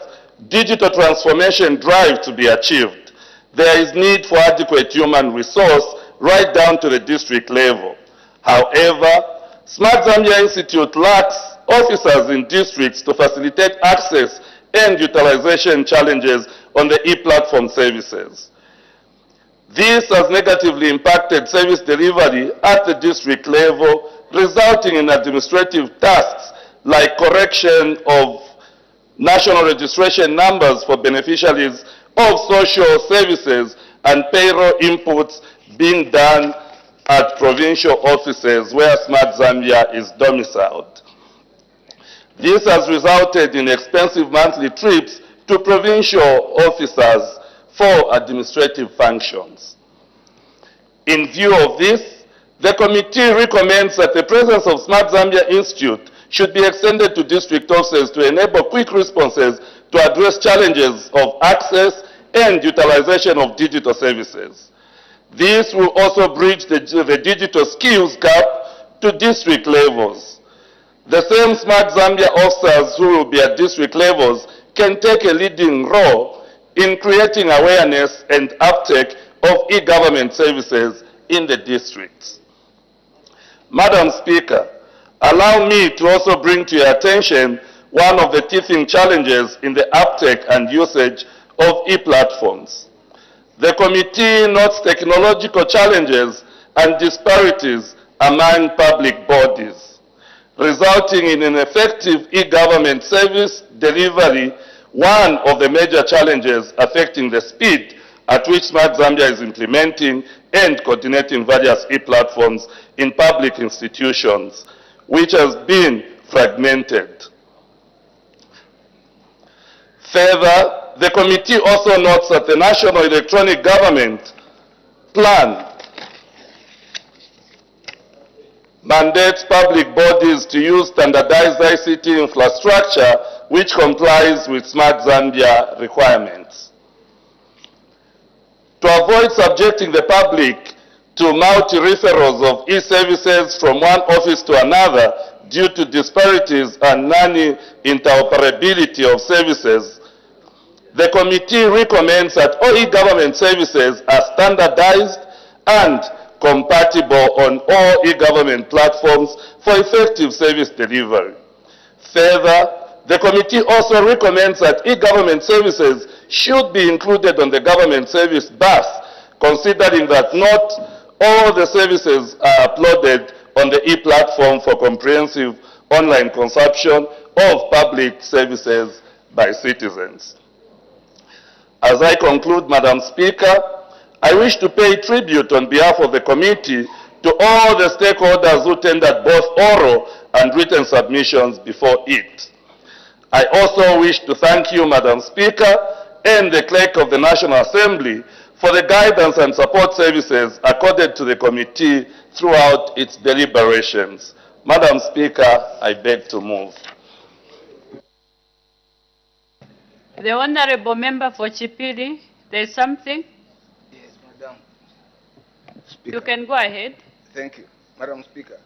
digital transformation drive to be achieved, there is need for adequate human resource right down to the district level. However, Smart Zambia Institute lacks officers in districts to facilitate access and utilization challenges on the e-platform services. This has negatively impacted service delivery at the district level, resulting in administrative tasks like correction of national registration numbers for beneficiaries of social services and payroll inputs being done at provincial offices where Smart Zambia is domiciled. This has resulted in expensive monthly trips to provincial officers for administrative functions. In view of this, the committee recommends that the presence of Smart Zambia Institute should be extended to district offices to enable quick responses to address challenges of access and utilization of digital services. This will also bridge the digital skills gap to district levels. The same Smart Zambia officers who will be at district levels can take a leading role in creating awareness and uptake of e-government services in the districts. Madam Speaker, allow me to also bring to your attention one of the teething challenges in the uptake and usage of e-platforms. The committee notes technological challenges and disparities among public bodies, resulting in ineffective e-government service delivery, one of the major challenges affecting the speed at which Smart Zambia is implementing and coordinating various e-platforms in public institutions, which has been fragmented. Further, the committee also notes that the National Electronic Government Plan mandates public bodies to use standardized ICT infrastructure which complies with Smart Zambia requirements. To avoid subjecting the public to multi-referrals of e-services from one office to another due to disparities and non-interoperability of services, the committee recommends that all e-government services are standardized and compatible on all e-government platforms for effective service delivery. Further, the committee also recommends that e-government services should be included on the government service bus, considering that not all the services are uploaded on the e-platform for comprehensive online consumption of public services by citizens. As I conclude, Madam Speaker, I wish to pay tribute on behalf of the committee to all the stakeholders who tendered both oral and written submissions before it. I also wish to thank you, Madam Speaker, and the Clerk of the National Assembly for the guidance and support services accorded to the committee throughout its deliberations. Madam Speaker, I beg to move. The Honorable Member for Chipili, there is something? Yes, Madam Speaker. You can go ahead. Thank you, Madam Speaker.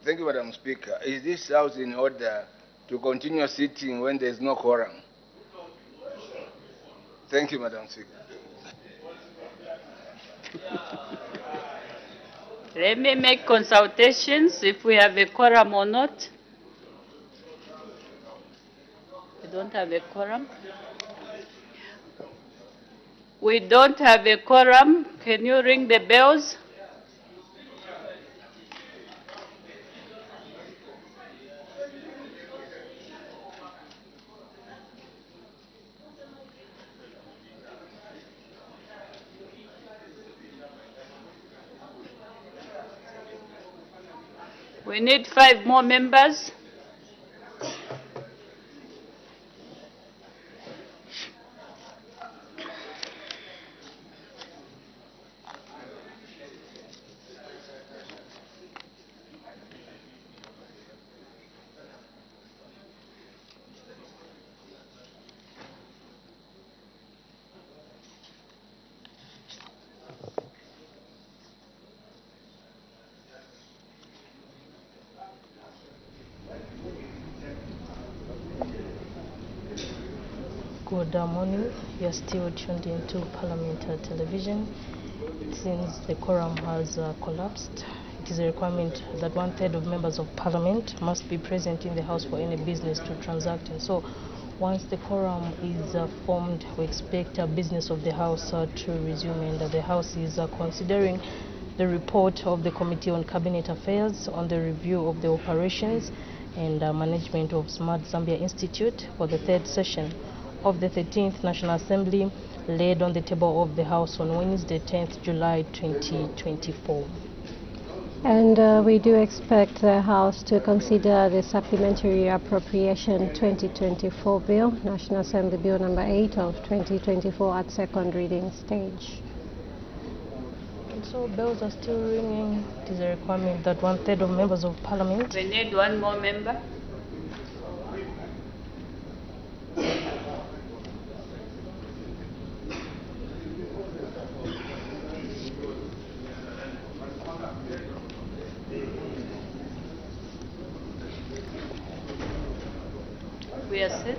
Thank you, Madam Speaker. Is this House in order to continue sitting when there is no quorum? Thank you, Madam Speaker. Let me make consultations if we have a quorum or not. We don't have a quorum. We don't have a quorum. Can you ring the bells? We need 5 more members. Good morning. You are still tuned into Parliamentary television. Since the quorum has collapsed, it is a requirement that 1/3 of members of Parliament must be present in the House for any business to transact. And so, once the quorum is formed, we expect business of the House to resume. And the House is considering the report of the Committee on Cabinet Affairs on the review of the operations and management of Smart Zambia Institute for the 3rd session of the 13th National Assembly, laid on the table of the House on Wednesday, 10th July 2024. And we do expect the House to consider the Supplementary Appropriation 2024 Bill, National Assembly Bill number 8 of 2024 at second reading stage. And so bells are still ringing. It is a requirement that 1/3 of members of Parliament. We need 1 more member. We are set.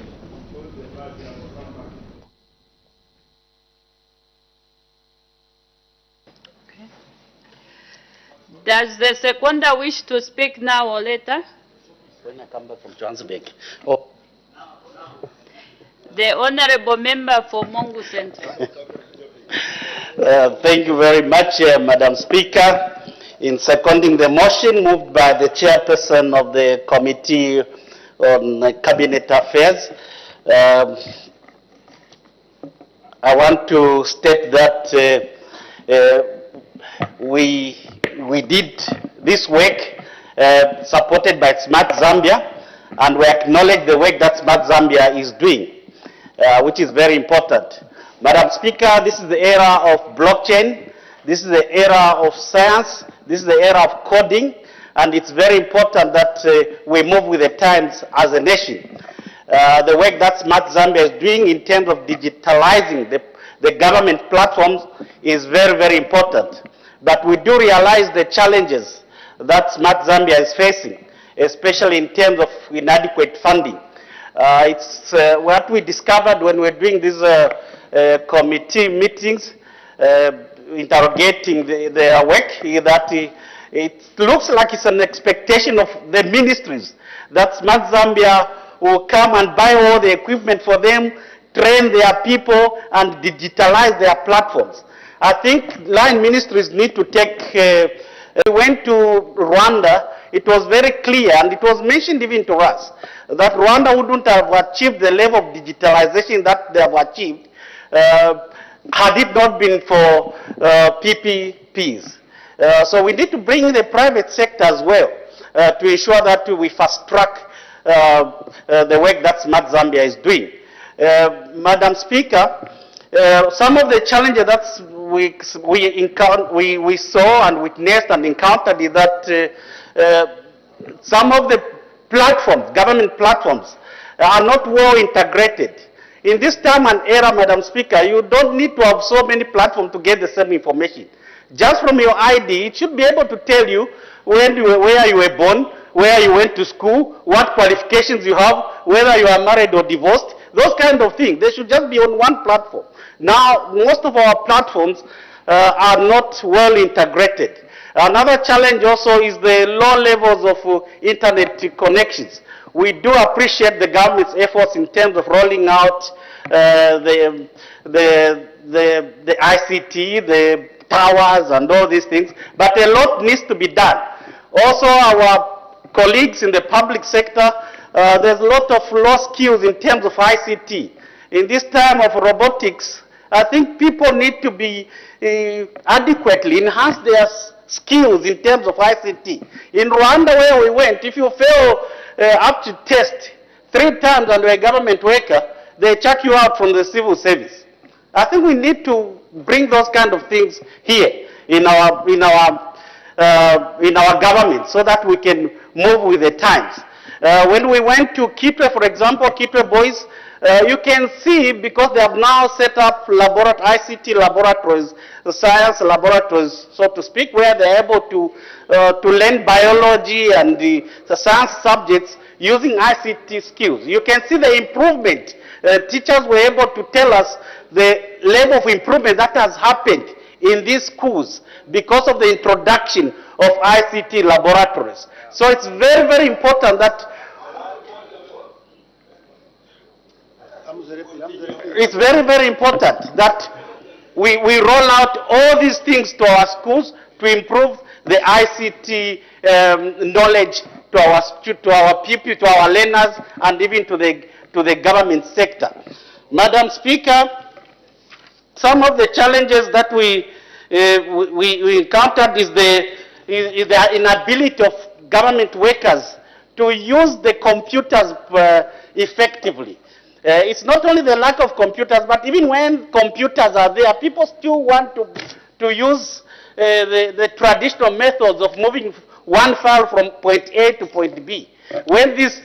Does the seconder wish to speak now or later? When I come back from Johannesburg. Oh. The Honorable Member for Mongu Central. Thank you very much, Madam Speaker. In seconding the motion moved by the chairperson of the Committee on Cabinet Affairs, I want to state that we did this work supported by Smart Zambia, and we acknowledge the work that Smart Zambia is doing, which is very important. Madam Speaker, this is the era of blockchain, this is the era of science, this is the era of coding, and it's very important that we move with the times as a nation. The work that Smart Zambia is doing in terms of digitalizing the government platforms is very, very important. But we do realize the challenges that Smart Zambia is facing, especially in terms of inadequate funding. It's what we discovered when we were doing these committee meetings, interrogating their work, that it looks like it's an expectation of the ministries that Smart Zambia will come and buy all the equipment for them, train their people, and digitalize their platforms. I think line ministries need to take, we went to Rwanda, it was very clear, and it was mentioned even to us, that Rwanda wouldn't have achieved the level of digitalization that they have achieved had it not been for PPPs. So we need to bring the private sector as well to ensure that we fast track the work that Smart Zambia is doing. Madam Speaker, some of the challenges that we saw and witnessed and encountered is that some of the platforms, government platforms, are not well integrated. In this time and era, Madam Speaker, you don't need to have so many platforms to get the same information. Just from your ID, it should be able to tell you where you were born, where you went to school, what qualifications you have, whether you are married or divorced, those kind of things. They should just be on one platform. Now, most of our platforms are not well integrated. Another challenge also is the low levels of internet connections. We do appreciate the government's efforts in terms of rolling out the ICT, the towers and all these things, but a lot needs to be done. Also, our colleagues in the public sector, there's a lot of low skills in terms of ICT. In this time of robotics, I think people need to be adequately enhance their skills in terms of ICT. In Rwanda, where we went, if you fail up to test 3 times and you're a government worker, they chuck you out from the civil service. I think we need to bring those kind of things here in our government so that we can move with the times. When we went to Kitwe, for example, Kitwe boys, you can see, because they have now set up ICT laboratories, science laboratories, so to speak, where they're able to learn biology and the science subjects using ICT skills. You can see the improvement. Teachers were able to tell us the level of improvement that has happened in these schools because of the introduction of ICT laboratories. So it's very, very important that we roll out all these things to our schools to improve the ICT knowledge to our people, to our learners, and even to the government sector. Madam Speaker, some of the challenges that we encountered is the inability of government workers to use the computers effectively. It's not only the lack of computers, but even when computers are there, people still want to use the traditional methods of moving one file from point A to point B,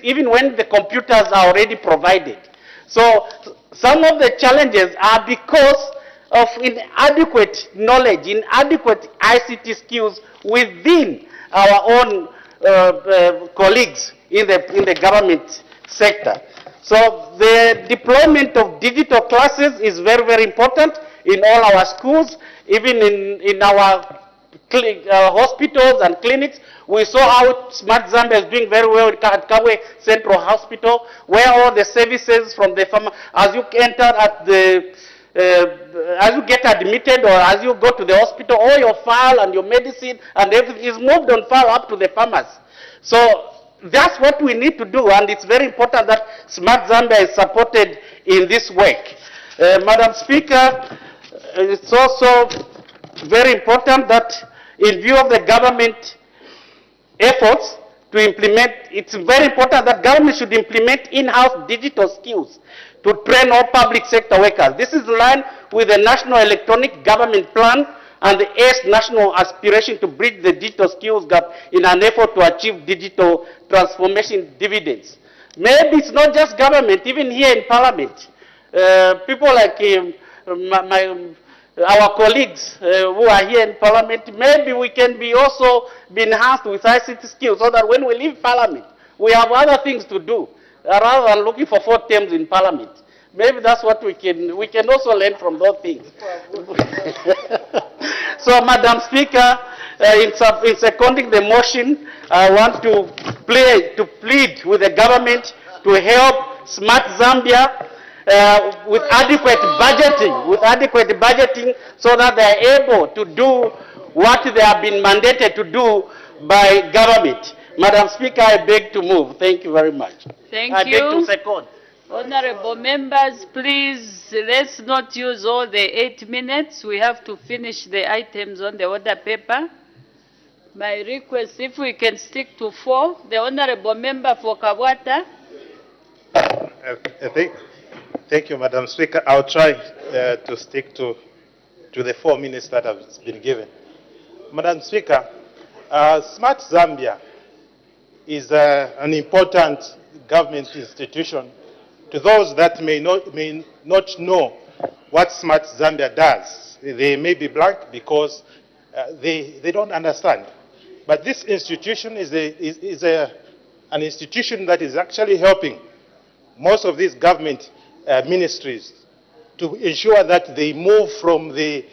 even when the computers are already provided. So some of the challenges are because of inadequate knowledge, inadequate ICT skills within our own colleagues in the government sector. So the deployment of digital classes is very, very important in all our schools, even in our hospitals and clinics. We saw how Smart Zambia is doing very well at Kabwe Central Hospital, where all the services from the farmer, as you enter at the, as you get admitted or as you go to the hospital, all your file and your medicine and everything is moved on file up to the farmers. So that's what we need to do, and it's very important that Smart Zambia is supported in this work. Madam Speaker, it's also very important that in view of the government efforts to implement, it's very important that government should implement in-house digital skills to train all public sector workers. This is in line with the National Electronic Government Plan and the 8th National Aspiration to bridge the digital skills gap in an effort to achieve digital transformation dividends. Maybe it's not just government, even here in Parliament. People like our colleagues who are here in Parliament, maybe we can be also be enhanced with ICT skills so that when we leave Parliament, we have other things to do rather than looking for 4 terms in Parliament. Maybe that's what we can also learn from those things. So, Madam Speaker, in seconding the motion, I want to plead with the government to help Smart Zambia with adequate budgeting, so that they are able to do what they have been mandated to do by government. Madam Speaker, I beg to move. Thank you very much. Thank I you. beg to second. Honorable members, please, let's not use all the 8 minutes. We have to finish the items on the order paper. My request, if we can stick to 4, the Honorable Member for Kabwata. Thank you, Madam Speaker. I'll try to stick to the 4 minutes that have been given. Madam Speaker, Smart Zambia is an important government institution. To those that may not know what Smart Zambia does, they may be blank because they don't understand. But this institution is an institution that is actually helping most of these government ministries to ensure that they move from the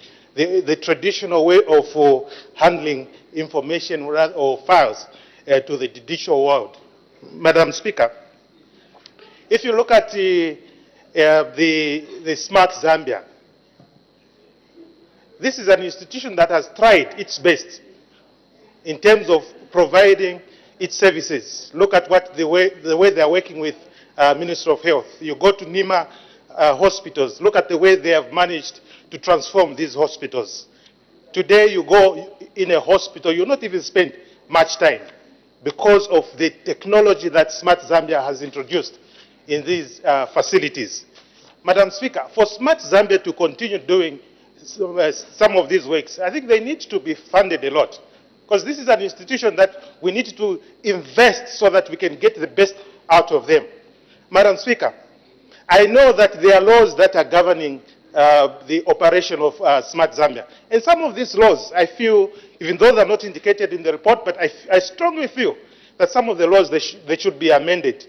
traditional way of handling information or files to the digital world. Madam Speaker, if you look at the Smart Zambia, this is an institution that has tried its best in terms of providing its services. Look at the way they are working with Ministry of Health. You go to Nima hospitals, look at the way they have managed to transform these hospitals. Today you go in a hospital, you not even spend much time because of the technology that Smart Zambia has introduced in these facilities. Madam Speaker, for Smart Zambia to continue doing some of these works, I think they need to be funded a lot, because this is an institution that we need to invest so that we can get the best out of them. Madam Speaker, I know that there are laws that are governing the operation of Smart Zambia. And some of these laws, I feel, even though they're not indicated in the report, but I strongly feel that some of the laws, they should be amended.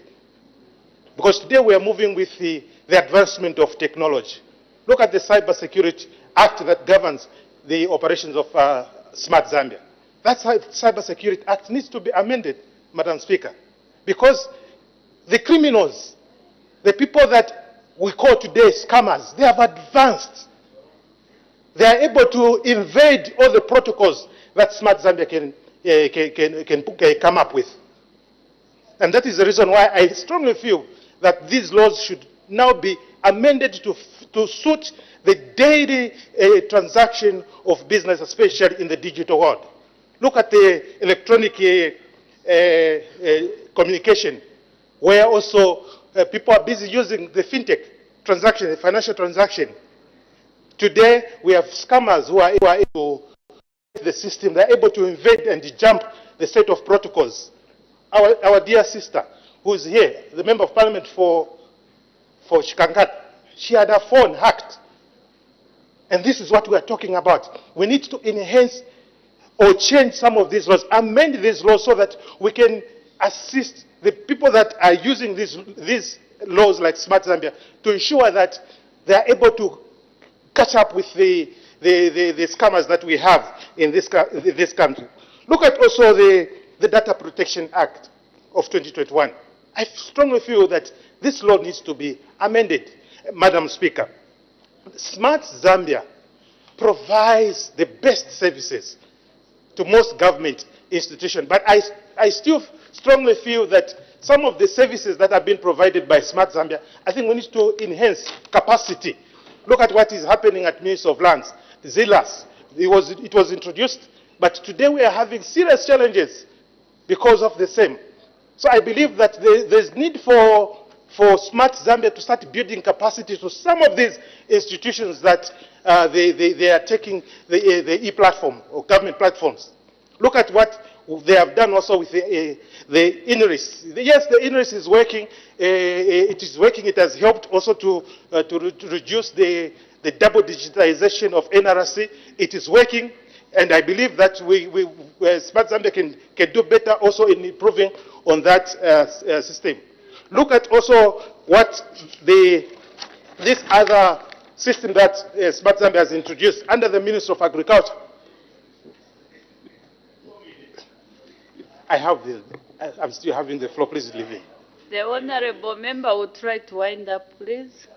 Because today we are moving with the advancement of technology. Look at the Cybersecurity Act that governs the operations of Smart Zambia. That Cybersecurity Act needs to be amended, Madam Speaker, because the criminals, the people that we call today scammers, they have advanced. They are able to invade all the protocols that Smart Zambia can come up with. And that is the reason why I strongly feel that these laws should now be amended to suit the daily transaction of business, especially in the digital world. Look at the electronic communication, where also people are busy using the fintech transaction, the financial transaction. Today, we have scammers who are able to the system. They're able to invade and jump the set of protocols. Our dear sister, who is here, the Member of Parliament for Shikangat, she had her phone hacked. And this is what we are talking about. We need to enhance or change some of these laws, amend these laws so that we can assist the people that are using these laws like Smart Zambia to ensure that they are able to catch up with the scammers that we have in this country. Look at also the Data Protection Act of 2021. I strongly feel that this law needs to be amended, Madam Speaker. Smart Zambia provides the best services to most government institutions, but I still strongly feel that some of the services that have been provided by Smart Zambia, I think we need to enhance capacity. Look at what is happening at Ministry of Lands, ZILAS. It was introduced, but today we are having serious challenges because of the same. So I believe that there's need for Smart Zambia to start building capacity to some of these institutions that they are taking the e-platform or government platforms. Look at what they have done also with the INRIS. Yes, the INRIS is working. It is working. It has helped also to reduce the double digitization of NRC. It is working. And I believe that Smart Zambia can do better also in improving on that system. Look at also what this other system that Smart Zambia has introduced under the Ministry of Agriculture. I'm still having the floor. Please leave me. The honourable member will try to wind up, please.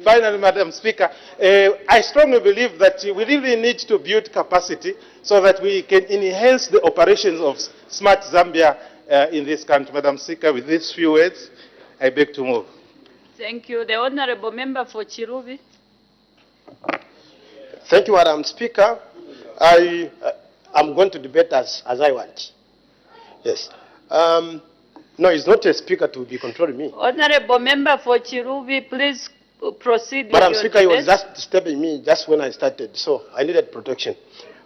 Finally, Madam Speaker, I strongly believe that we really need to build capacity so that we can enhance the operations of Smart Zambia in this country. Madam Speaker, with these few words, I beg to move. Thank you. The honourable member for Chiruvi. Thank you, Madam Speaker. I'm going to debate as I want. Yes. No, it's not a speaker to be controlling me. Honourable member for Chiruvi, please proceed with Madam your Speaker, you debate. was just disturbing me just when I started, so I needed protection.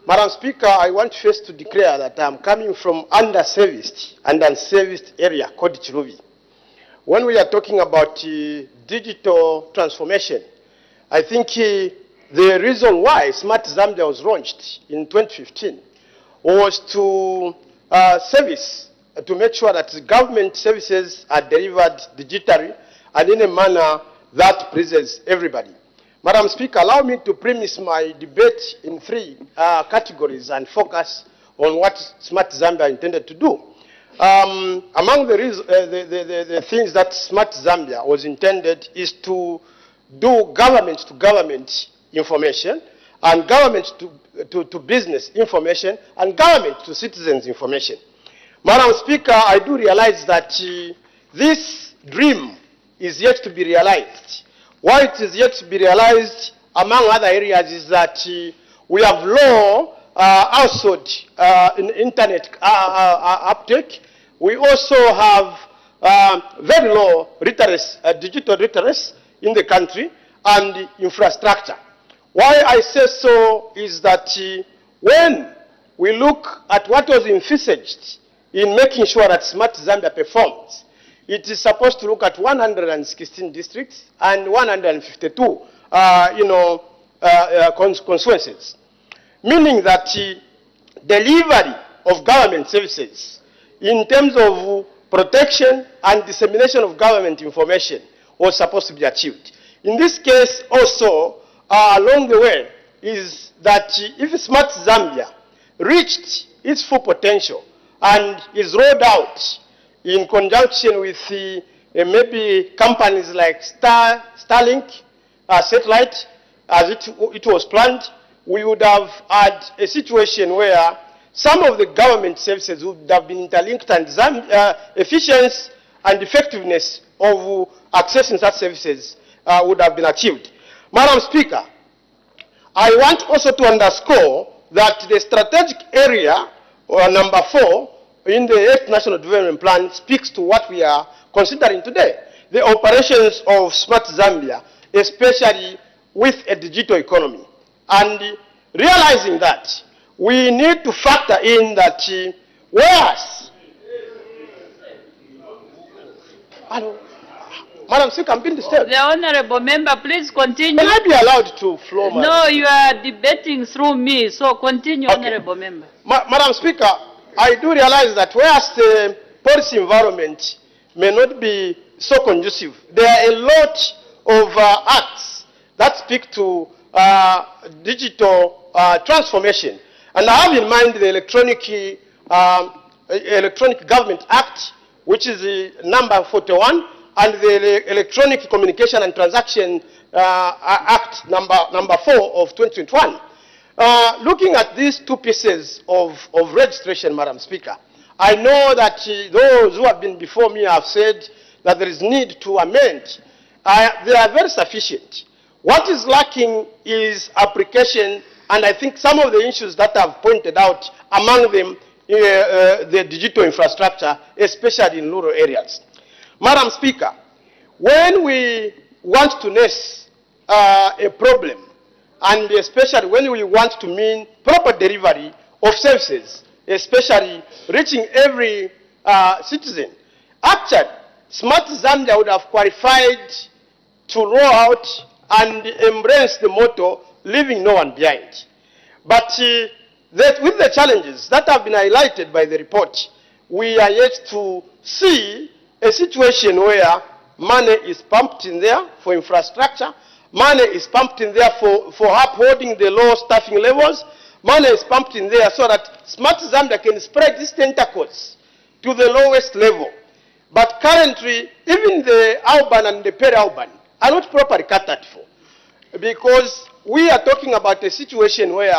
Madam Speaker, I want first to declare that I'm coming from underserviced and unserviced area called Chiruvi. When we are talking about digital transformation, I think the reason why Smart Zambia was launched in 2015 was to to make sure that government services are delivered digitally and in a manner that pleases everybody. Madam Speaker, allow me to premise my debate in three categories and focus on what Smart Zambia intended to do. Among the things that Smart Zambia was intended is to do government-to-government information, and government-to-business information, and government-to-citizens information. Madam Speaker, I do realize that this dream is yet to be realized. Why it is yet to be realized, among other areas, is that we have low household internet uptake. We also have very low literacy, digital literacy in the country, and infrastructure. Why I say so is that when we look at what was envisaged in making sure that Smart Zambia performs, it is supposed to look at 116 districts and 152 constituencies, meaning that delivery of government services in terms of protection and dissemination of government information was supposed to be achieved. In this case also, along the way, is that if Smart Zambia reached its full potential and is rolled out in conjunction with maybe companies like Starlink, satellite, as it was planned, we would have had a situation where some of the government services would have been interlinked, and efficiency and effectiveness of accessing such services would have been achieved. Madam Speaker, I want also to underscore that the strategic area, number 4, in the 8th National Development Plan speaks to what we are considering today, the operations of Smart Zambia, especially with a digital economy. And realizing that, we need to factor in that whereas... Hello? Madam Speaker, I'm being disturbed. The honourable member, please continue. Can I be allowed to flow? No, you are debating through me, so continue, okay. Honourable member. Madam Speaker, I do realize that whereas the policy environment may not be so conducive, there are a lot of acts that speak to digital transformation. And I have in mind the Electronic Government Act, which is number 41, and the Electronic Communication and Transaction Act number 4 of 2021. Looking at these two pieces of registration, Madam Speaker, I know that those who have been before me have said that there is need to amend. They are very sufficient. What is lacking is application, and I think some of the issues that I've pointed out, among them the digital infrastructure, especially in rural areas. Madam Speaker, when we want to nurse a problem, and especially when we want to mean proper delivery of services, especially reaching every citizen, actually, Smart Zambia would have qualified to roll out and embrace the motto, leaving no one behind. But with the challenges that have been highlighted by the report, we are yet to see a situation where money is pumped in there for infrastructure, money is pumped in there for upholding the low staffing levels, money is pumped in there so that Smart Zambia can spread these tentacles to the lowest level. But currently, even the urban and the peri-urban are not properly catered for, because we are talking about a situation where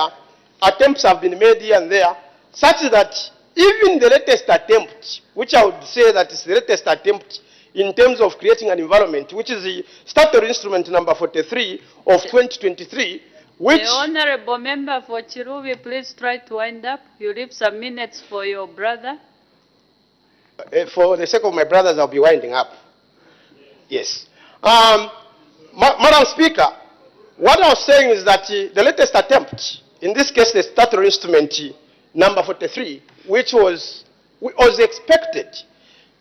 attempts have been made here and there, such that even the latest attempt, which I would say that is the latest attempt in terms of creating an environment, which is the statutory instrument number 43 of 2023, which... The Honorable Member for Chiruvi, please try to wind up. You leave some minutes for your brother. For the sake of my brothers, I'll be winding up. Yes. Madam Speaker, what I was saying is that the latest attempt, in this case the statutory instrument number 43, which was expected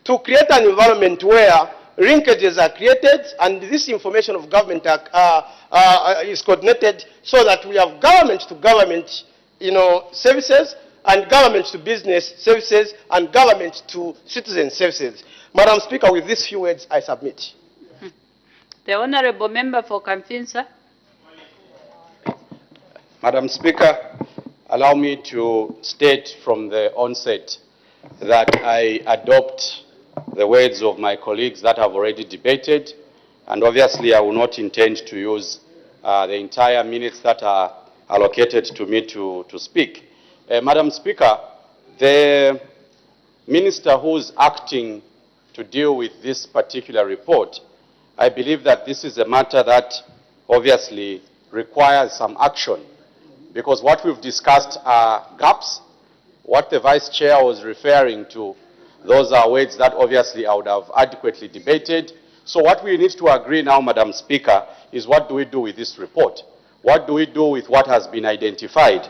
to create an environment where linkages are created and this information of government is coordinated so that we have government to government services, and government to business services, and government to citizen services. Madam Speaker, with these few words, I submit. The Honorable Member for Kamfinsa. Madam Speaker, allow me to state from the onset that I adopt the words of my colleagues that have already debated, and obviously I will not intend to use the entire minutes that are allocated to me to speak. Madam Speaker, the minister who is acting to deal with this particular report, I believe that this is a matter that obviously requires some action, because what we've discussed are gaps. What the Vice Chair was referring to, those are words that obviously I would have adequately debated. So what we need to agree now, Madam Speaker, is what do we do with this report? What do we do with what has been identified?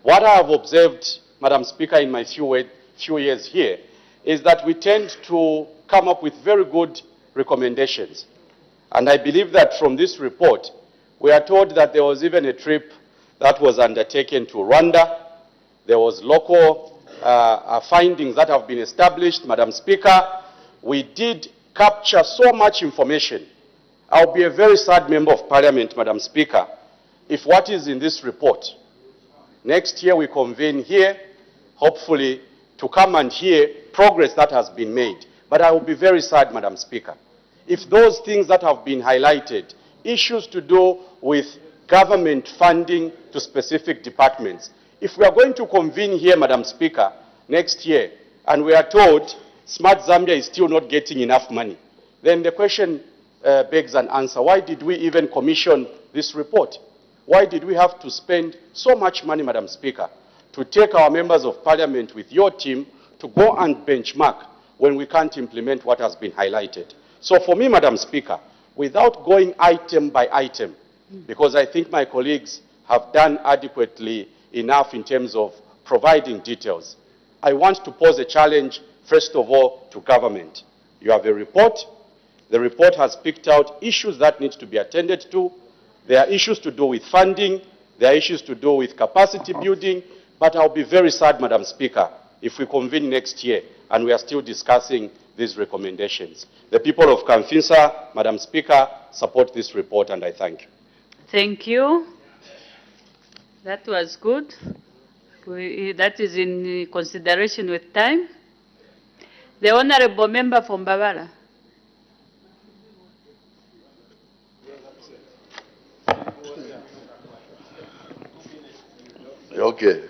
What I have observed, Madam Speaker, in my few years here, is that we tend to come up with very good recommendations. And I believe that from this report, we are told that there was even a trip that was undertaken to Rwanda. There was local findings that have been established. Madam Speaker, we did capture so much information. I'll be a very sad member of Parliament, Madam Speaker, if what is in this report, next year we convene here, hopefully to come and hear progress that has been made. But I will be very sad, Madam Speaker, if those things that have been highlighted, issues to do with government funding to specific departments, if we are going to convene here, Madam Speaker, next year, and we are told Smart Zambia is still not getting enough money, then the question begs an answer. Why did we even commission this report? Why did we have to spend so much money, Madam Speaker, to take our members of Parliament with your team to go and benchmark when we can't implement what has been highlighted? So for me, Madam Speaker, without going item by item, because I think my colleagues have done adequately enough in terms of providing details, I want to pose a challenge, first of all, to government. You have a report. The report has picked out issues that need to be attended to. There are issues to do with funding. There are issues to do with capacity building. But I'll be very sad, Madam Speaker, if we convene next year and we are still discussing these recommendations. The people of Kamfinsa, Madam Speaker, support this report, and I thank you. Thank you. That was good. That is in consideration with time. The Honorable Member from Mbabala. Okay.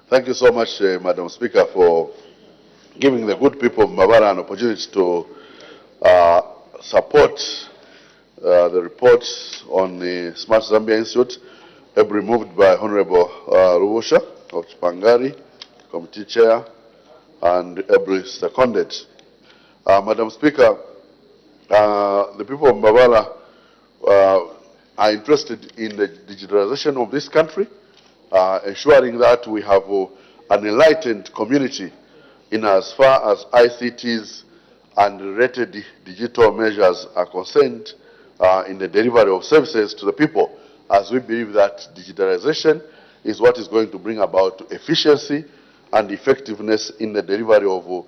Thank you so much, Madam Speaker, for giving the good people of Mbabala an opportunity to support the report on the Smart Zambia Institute, moved by Honorable Rubusha of Chipangari, Committee Chair, and every seconded. Madam Speaker, the people of Mbabala are interested in the digitalization of this country, ensuring that we have an enlightened community in as far as ICTs and related digital measures are concerned in the delivery of services to the people, as we believe that digitalization is what is going to bring about efficiency and effectiveness in the delivery of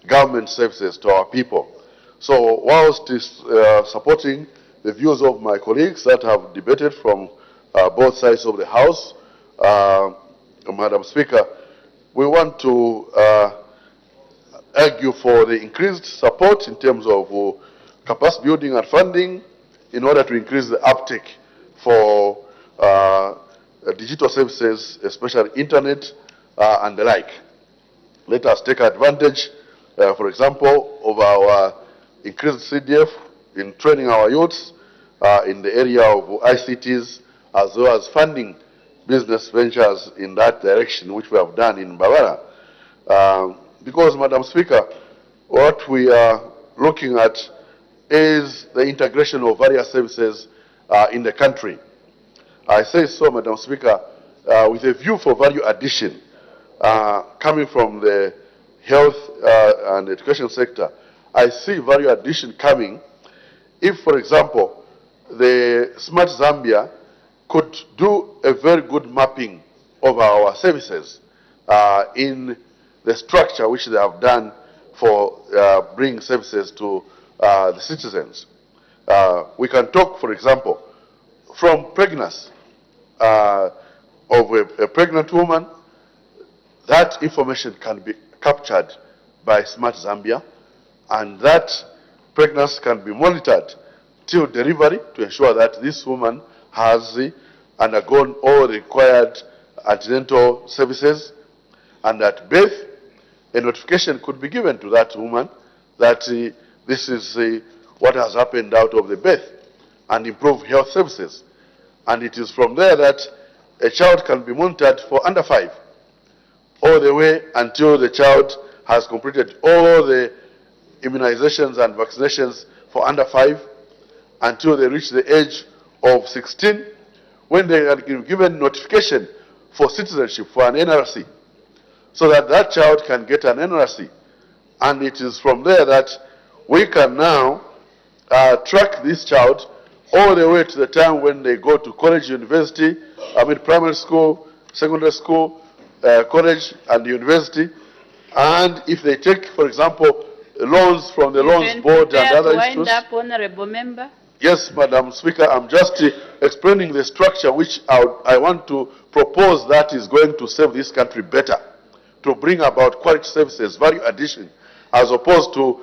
government services to our people. So whilst supporting the views of my colleagues that have debated from both sides of the House, Madam Speaker, we want to argue for the increased support in terms of capacity building and funding in order to increase the uptake for digital services, especially internet and the like. Let us take advantage, for example, of our increased CDF in training our youths in the area of ICTs, as well as funding business ventures in that direction, which we have done in Mbabala. Because, Madam Speaker, what we are looking at is the integration of various services in the country. I say so, Madam Speaker, with a view for value addition coming from the health and education sector. I see value addition coming if, for example, the Smart Zambia could do a very good mapping of our services in the structure which they have done for bringing services to the citizens. We can talk, for example, from pregnancy of a pregnant woman. That information can be captured by Smart Zambia, and that pregnancy can be monitored till delivery to ensure that this woman has undergone all required antenatal services, and at birth, a notification could be given to that woman that this is what has happened out of the birth, and improve health services. And it is from there that a child can be monitored for under 5, all the way until the child has completed all the immunizations and vaccinations for under 5, until they reach the age of 16, when they are given notification for citizenship for an NRC, so that that child can get an NRC. And it is from there that we can now track this child all the way to the time when they go to college, university, primary school, secondary school, college, and university. And if they take, for example, loans from the loans board and other issues. Honorable Member. Yes, Madam Speaker, I'm just explaining the structure which I want to propose that is going to serve this country better, to bring about quality services, value addition, as opposed to,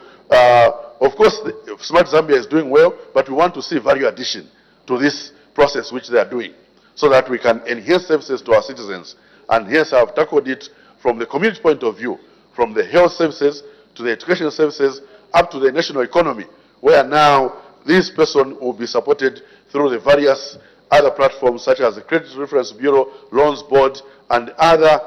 of course, Smart Zambia is doing well, but we want to see value addition to this process which they are doing, so that we can enhance services to our citizens. And yes, I've tackled it from the community point of view, from the health services to the education services up to the national economy, where now this person will be supported through the various other platforms such as the Credit Reference Bureau, Loans Board, and other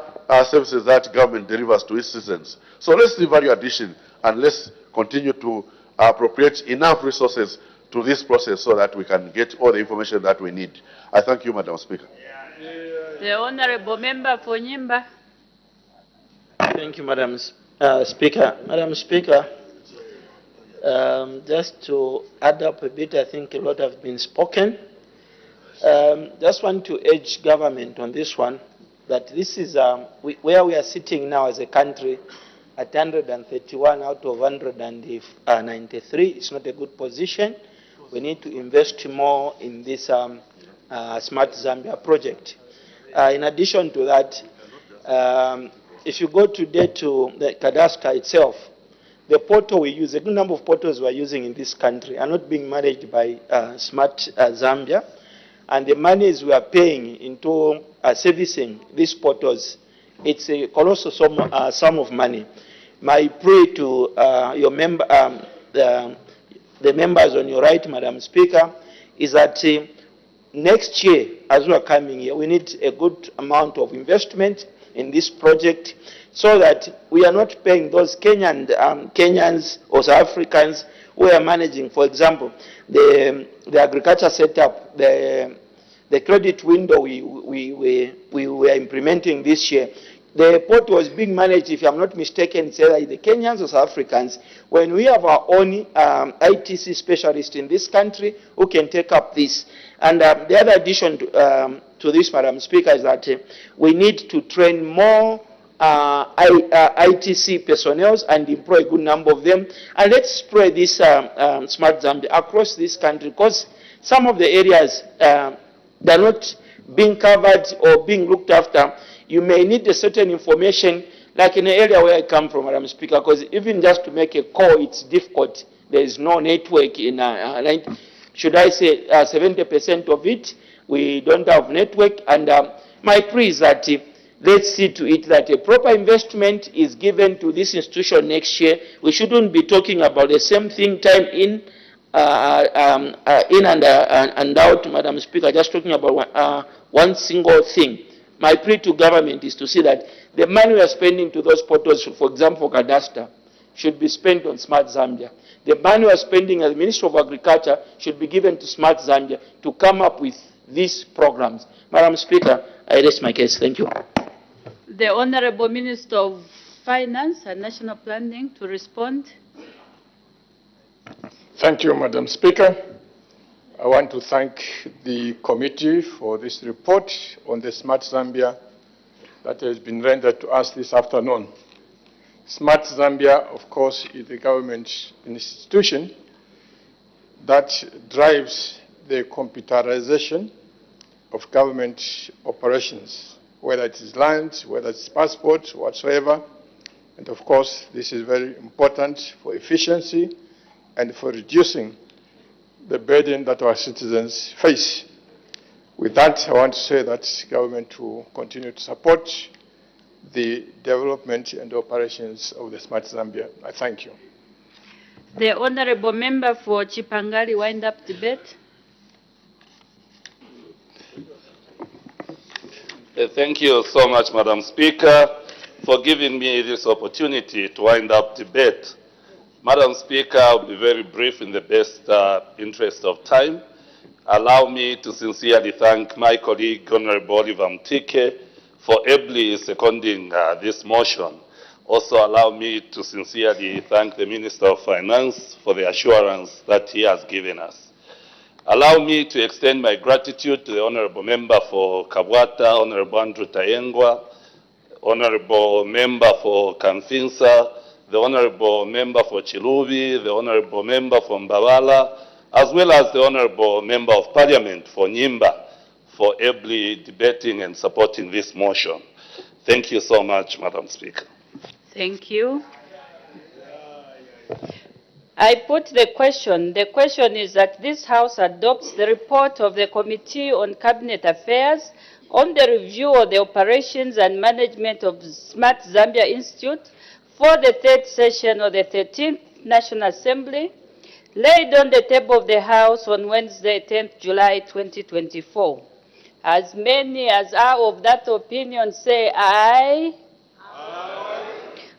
services that government delivers to its citizens. So let's see value addition, and let's continue to appropriate enough resources to this process so that we can get all the information that we need. I thank you, Madam Speaker. The Honorable Member for Nyimba. Thank you, Madam Speaker. Madam Speaker, just to add up a bit, I think a lot have been spoken. Just want to urge government on this one, that this is where we are sitting now as a country at 131 out of 193. It's not a good position. We need to invest more in this Smart Zambia project. In addition to that, if you go today to the cadastre itself, the portal we use, a good number of portals we are using in this country are not being managed by Smart Zambia, and the monies we are paying into servicing these portals, it's a colossal sum of money. My plea to your member, the members on your right, Madam Speaker, is that next year, as we are coming here, we need a good amount of investment in this project so that we are not paying those Kenyans or South Africans who are managing, for example, the agriculture setup, the credit window we were implementing this year. The port was being managed, if I'm not mistaken, it's either the Kenyans or South Africans. When we have our own ITC specialist in this country who can take up this. And the other addition to this, Madam Speaker, is that we need to train more ITC personnel and employ a good number of them. And let's spread this Smart Zambia across this country, because some of the areas they're not being covered or being looked after. You may need a certain information, like in the area where I come from, Madam Speaker, because even just to make a call, it's difficult. There is no network in, should I say, 70% of it, we don't have network. And my plea is that let's see to it that a proper investment is given to this institution next year. We shouldn't be talking about the same thing time in and out, Madam Speaker, just talking about one single thing. My plea to government is to see that the money we are spending to those portals, for example, cadastre, should be spent on Smart Zambia. The money we are spending as Minister of Agriculture should be given to Smart Zambia to come up with these programs. Madam Speaker, I rest my case. Thank you. The Honorable Minister of Finance and National Planning to respond. Thank you, Madam Speaker. I want to thank the committee for this report on the Smart Zambia that has been rendered to us this afternoon. Smart Zambia, of course, is the government institution that drives the computerization of government operations, whether it is land, whether it's passport, whatsoever. And of course, this is very important for efficiency and for reducing the burden that our citizens face. With that, I want to say that government will continue to support the development and operations of the Smart Zambia. I thank you. The Honorable Member for Chipangali wind-up debate. Thank you so much, Madam Speaker, for giving me this opportunity to wind up debate. Madam Speaker, I'll be very brief in the best interest of time. Allow me to sincerely thank my colleague, Honorable Oliver Mtike, for ably seconding this motion. Also allow me to sincerely thank the Minister of Finance for the assurance that he has given us. Allow me to extend my gratitude to the Honorable Member for Kabwata, Honorable Andrew Tayengwa, Honorable Member for Kamfinsa, the Honorable Member for Chilubi, the Honorable Member from Mbawala, as well as the Honorable Member of Parliament for Nyimba, for ably debating and supporting this motion. Thank you so much, Madam Speaker. Thank you. I put the question. The question is that this House adopts the report of the Committee on Cabinet Affairs on the review of the operations and management of Smart Zambia Institute for the third session of the 13th National Assembly, laid on the table of the House on Wednesday, 10th July 2024. As many as are of that opinion say aye. Aye.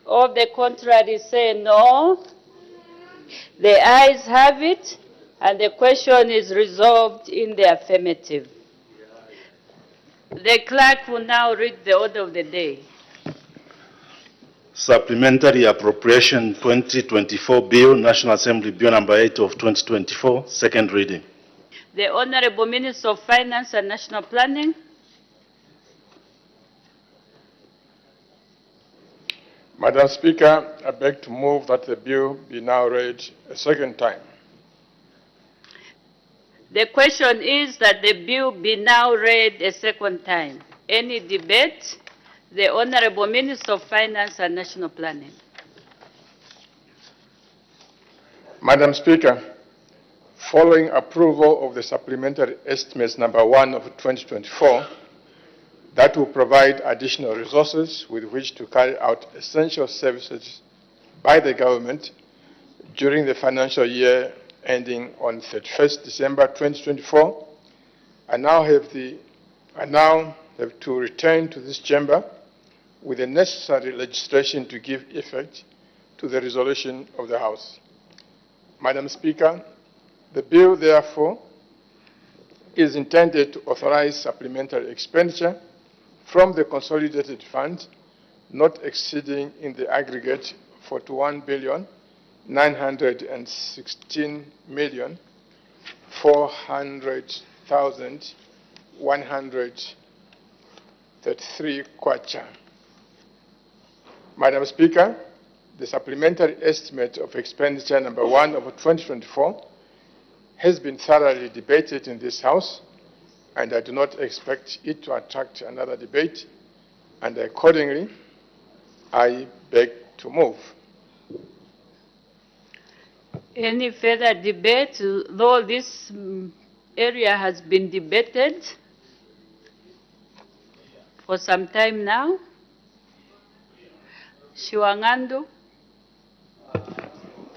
Of the contrary say no. The ayes have it, and the question is resolved in the affirmative. The clerk will now read the order of the day. Supplementary Appropriation 2024 Bill, National Assembly Bill number 8 of 2024, second reading. The Honorable Minister of Finance and National Planning. Madam Speaker, I beg to move that the bill be now read a second time. The question is that the bill be now read a second time. any debate? The Honorable Minister of Finance and National Planning. Madam Speaker, following approval of the Supplementary Estimates number 1 of 2024, that will provide additional resources with which to carry out essential services by the government during the financial year ending on 31st December 2024, I now have to return to this chamber with the necessary legislation to give effect to the resolution of the House. Madam Speaker, the bill, therefore, is intended to authorize supplementary expenditure from the consolidated fund not exceeding in the aggregate 41,916,400,133 kwacha. Madam Speaker, the supplementary estimate of expenditure number 1 of 2024 has been thoroughly debated in this House, and I do not expect it to attract another debate, and accordingly, I beg to move. Any further debate, though this area has been debated for some time now? Shiwangandu.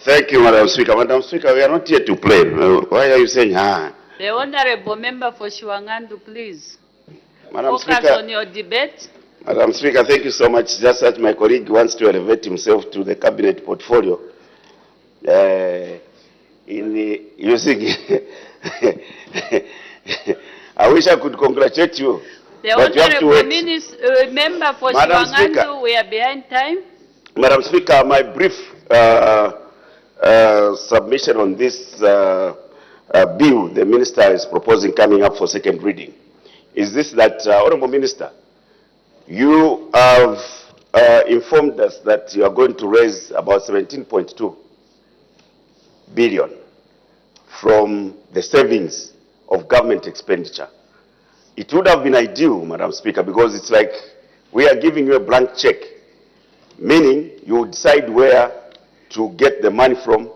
Thank you, Madam Speaker. Madam Speaker, we are not here to play. Why are you saying, The Honorable Member for Shiwangandu, please. Madam Focus Speaker, on your debate. Madam Speaker, thank you so much. Just as my colleague wants to elevate himself to the cabinet portfolio, using I wish I could congratulate you. The but you have to Honorable wait. Member for Madam Shiwangandu, Speaker. we are behind time. Madam Speaker, my brief submission on this bill the Minister is proposing coming up for second reading is this, that, Honourable Minister, you have informed us that you are going to raise about 17.2 billion from the savings of government expenditure. It would have been ideal, Madam Speaker, because it's like we are giving you a blank check, meaning you decide where to get the money from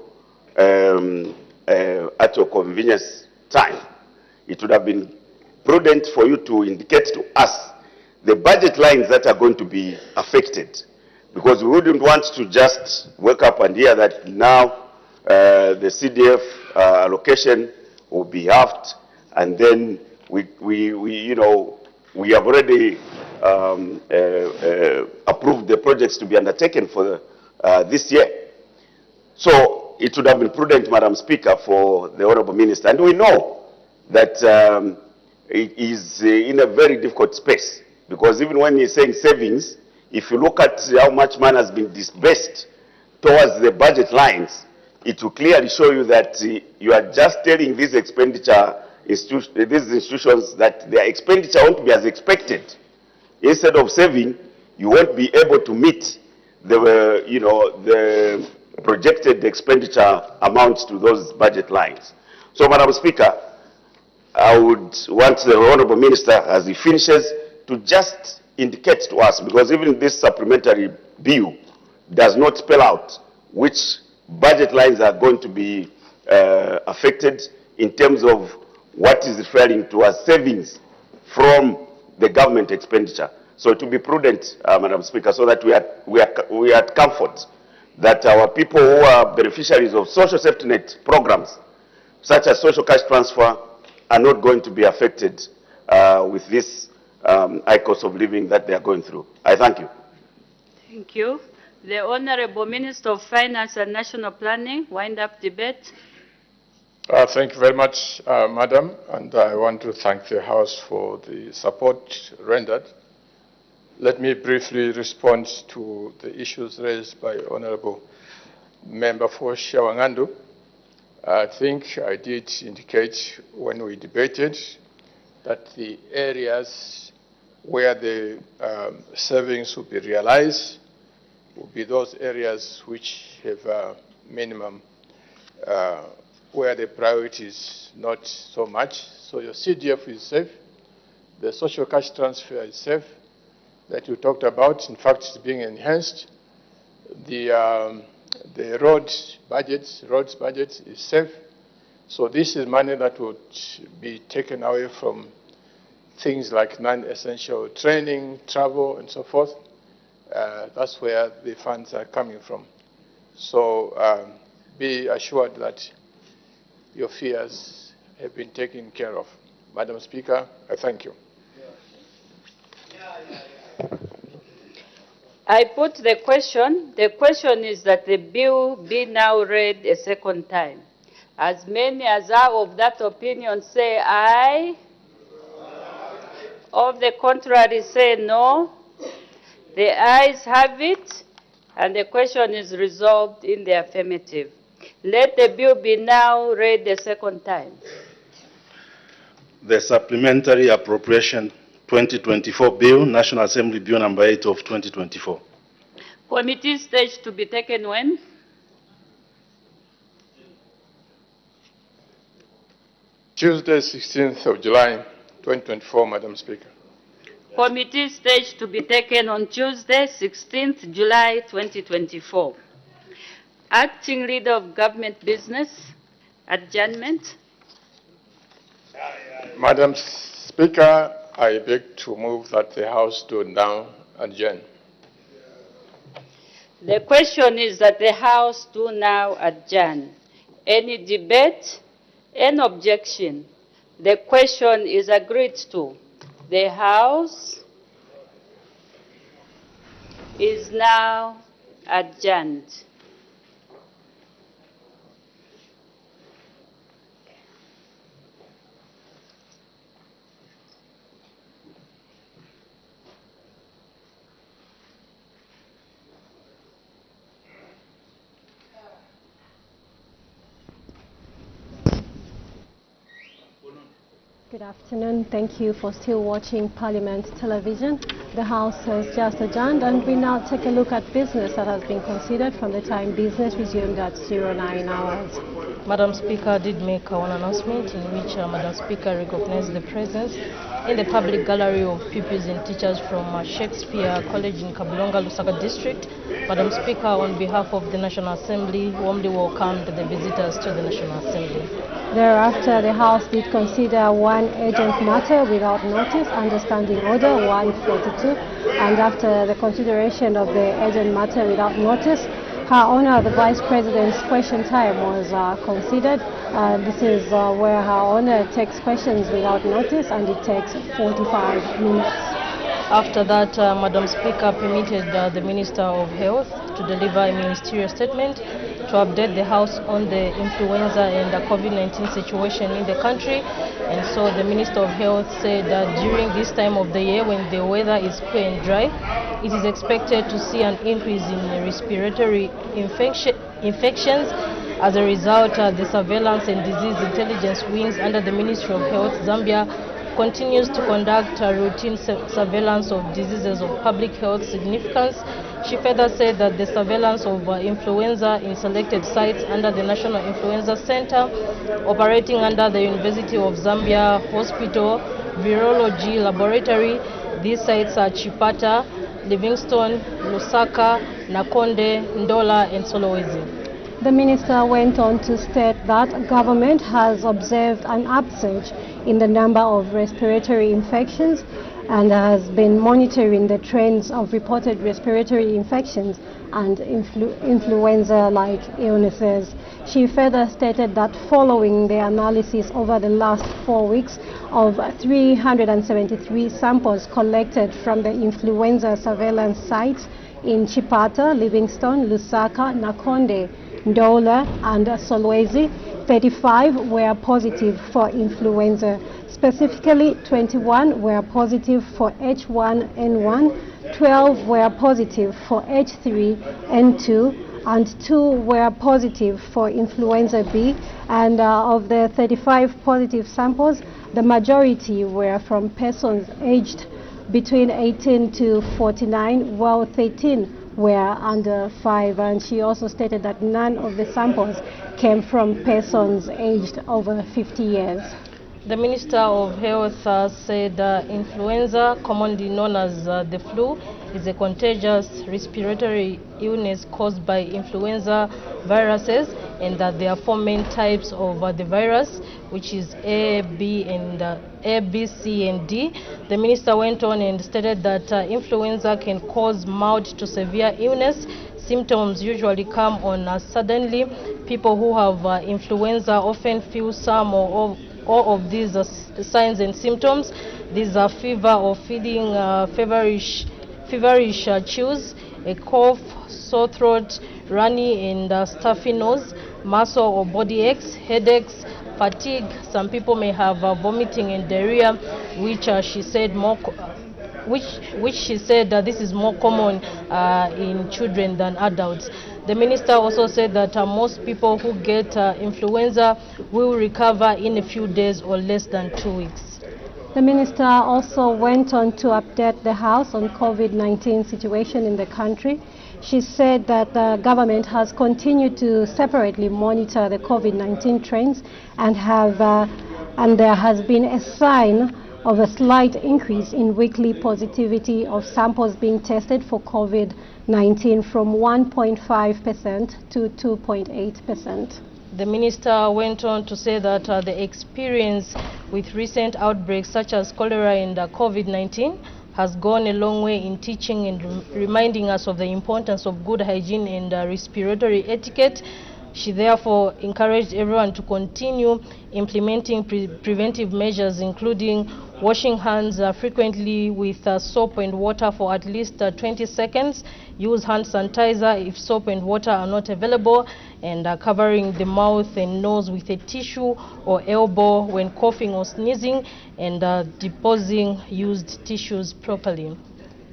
at your convenience time. It would have been prudent for you to indicate to us the budget lines that are going to be affected, because we wouldn't want to just wake up and hear that now the CDF allocation will be halved, and then we have already approved the projects to be undertaken for this year. So it would have been prudent, Madam Speaker, for the Honourable Minister, and we know that it is in a very difficult space, because even when he's saying savings, if you look at how much money has been disbursed towards the budget lines, it will clearly show you that you are just telling these these institutions that their expenditure won't be as expected. Instead of saving, you won't be able to meet the projected expenditure amounts to those budget lines. So, Madam Speaker, I would want the Honourable Minister, as he finishes, to just indicate to us, because even this supplementary bill does not spell out which budget lines are going to be affected in terms of what is referring to as savings from the government expenditure. So it will be prudent, Madam Speaker, so that we are at comfort that our people who are beneficiaries of social safety net programs, such as social cash transfer, are not going to be affected with this high cost of living that they are going through. I thank you. Thank you. The Honourable Minister of Finance and National Planning, wind up debate. Thank you very much, Madam, and I want to thank the House for the support rendered. Let me briefly respond to the issues raised by Honourable Member for Shiwangandu. I think I did indicate when we debated that the areas where the savings will be realized will be those areas which have minimum, where the priority is not so much. So your CDF is safe. The social cash transfer is safe, that you talked about. In fact, it's being enhanced. The roads budget is safe. So this is money that would be taken away from things like non-essential training, travel, and so forth. That's where the funds are coming from. So be assured that your fears have been taken care of. Madam Speaker, I thank you. I put the question. The question is that the bill be now read a second time. As many as are of that opinion say aye. Of the contrary say no. The ayes have it, and the question is resolved in the affirmative. Let the bill be now read a second time. The Supplementary Appropriation 2024 Bill, National Assembly Bill number 8 of 2024. Committee stage to be taken when? Tuesday, 16th of July, 2024, Madam Speaker. Committee stage to be taken on Tuesday, 16th July 2024. Acting Leader of Government Business, adjournment. Madam Speaker, I beg to move that the House do now adjourn. The question is that the House do now adjourn. Any debate? Any objection? The question is agreed to. The House is now adjourned. Good afternoon. Thank you for still watching Parliament Television. The House has just adjourned, and we now take a look at business that has been considered from the time business resumed at 09 hours. Madam Speaker did make one announcement in which Madam Speaker recognized the presence in the public gallery of pupils and teachers from Shakespeare College in Kabilonga, Lusaka District. Madam Speaker, on behalf of the National Assembly, warmly welcomed the visitors to the National Assembly. Thereafter, the House did consider one urgent matter without notice, Understanding Order 142, and after the consideration of the urgent matter without notice, Her Honor, the Vice President's question time was considered. This is where Her Honor takes questions without notice, and it takes 45 minutes. After that, Madam Speaker permitted the Minister of Health to deliver a ministerial statement to update the House on the influenza and the COVID-19 situation in the country. And so the Minister of Health said that during this time of the year, when the weather is cool and dry, it is expected to see an increase in respiratory infections. As a result, the Surveillance and Disease Intelligence Wings under the Ministry of Health, Zambia, continues to conduct routine surveillance of diseases of public health significance. She further said that the surveillance of influenza in selected sites under the National Influenza Center, operating under the University of Zambia Hospital Virology Laboratory. These sites are Chipata, Livingstone, Lusaka, Nakonde, Ndola, and Solowezi. The minister went on to state that government has observed an upsurge in the number of respiratory infections and has been monitoring the trends of reported respiratory infections and influenza-like illnesses. She further stated that following the analysis over the last 4 weeks of 373 samples collected from the influenza surveillance sites in Chipata, Livingstone, Lusaka, Nakonde, Ndola, and Solwezi, 35 were positive for influenza. Specifically, 21 were positive for H1N1, 12 were positive for H3N2, and 2 were positive for influenza B. And of the 35 positive samples, the majority were from persons aged between 18 to 49, while 13 were under 5. And she also stated that none of the samples came from persons aged over 50 years. The Minister of Health said influenza, commonly known as the flu, is a contagious respiratory illness caused by influenza viruses, and that there are 4 main types of the virus, which is A, B, C, and D. The minister went on and stated that influenza can cause mild to severe illness. Symptoms usually come on suddenly. People who have influenza often feel some or all of these signs and symptoms. These are fever or feeling feverish chills, a cough, sore throat, runny and stuffy nose, muscle or body aches, headaches, fatigue. Some people may have vomiting and diarrhea, which she said this is more common in children than adults. The minister also said that most people who get influenza will recover in a few days or less than 2 weeks. The minister also went on to update the House on COVID-19 situation in the country. She said that the government has continued to separately monitor the COVID-19 trends and there has been a sign of a slight increase in weekly positivity of samples being tested for COVID-19 from 1.5% to 2.8%. The minister went on to say that the experience with recent outbreaks such as cholera and COVID-19 has gone a long way in teaching and reminding us of the importance of good hygiene and respiratory etiquette. She therefore encouraged everyone to continue implementing preventive measures, including washing hands frequently with soap and water for at least 20 seconds, use hand sanitizer if soap and water are not available, and covering the mouth and nose with a tissue or elbow when coughing or sneezing, and depositing used tissues properly.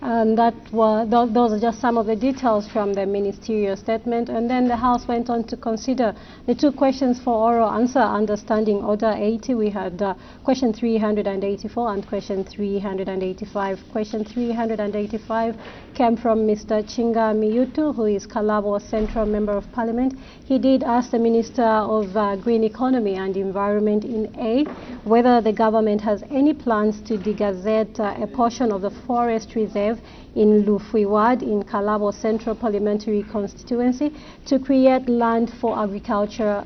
And those are just some of the details from the ministerial statement. And then the House went on to consider the 2 questions for oral answer under Standing Order 80. We had question 384 and question 385. Question 385 came from Mr. Chinga Miyutu, who is Kalabo Central Member of Parliament. He did ask the Minister of Green Economy and Environment in A whether the government has any plans to degazette a portion of the forest reserve in Lufwi Ward in Kalabo Central Parliamentary constituency to create land for agricultural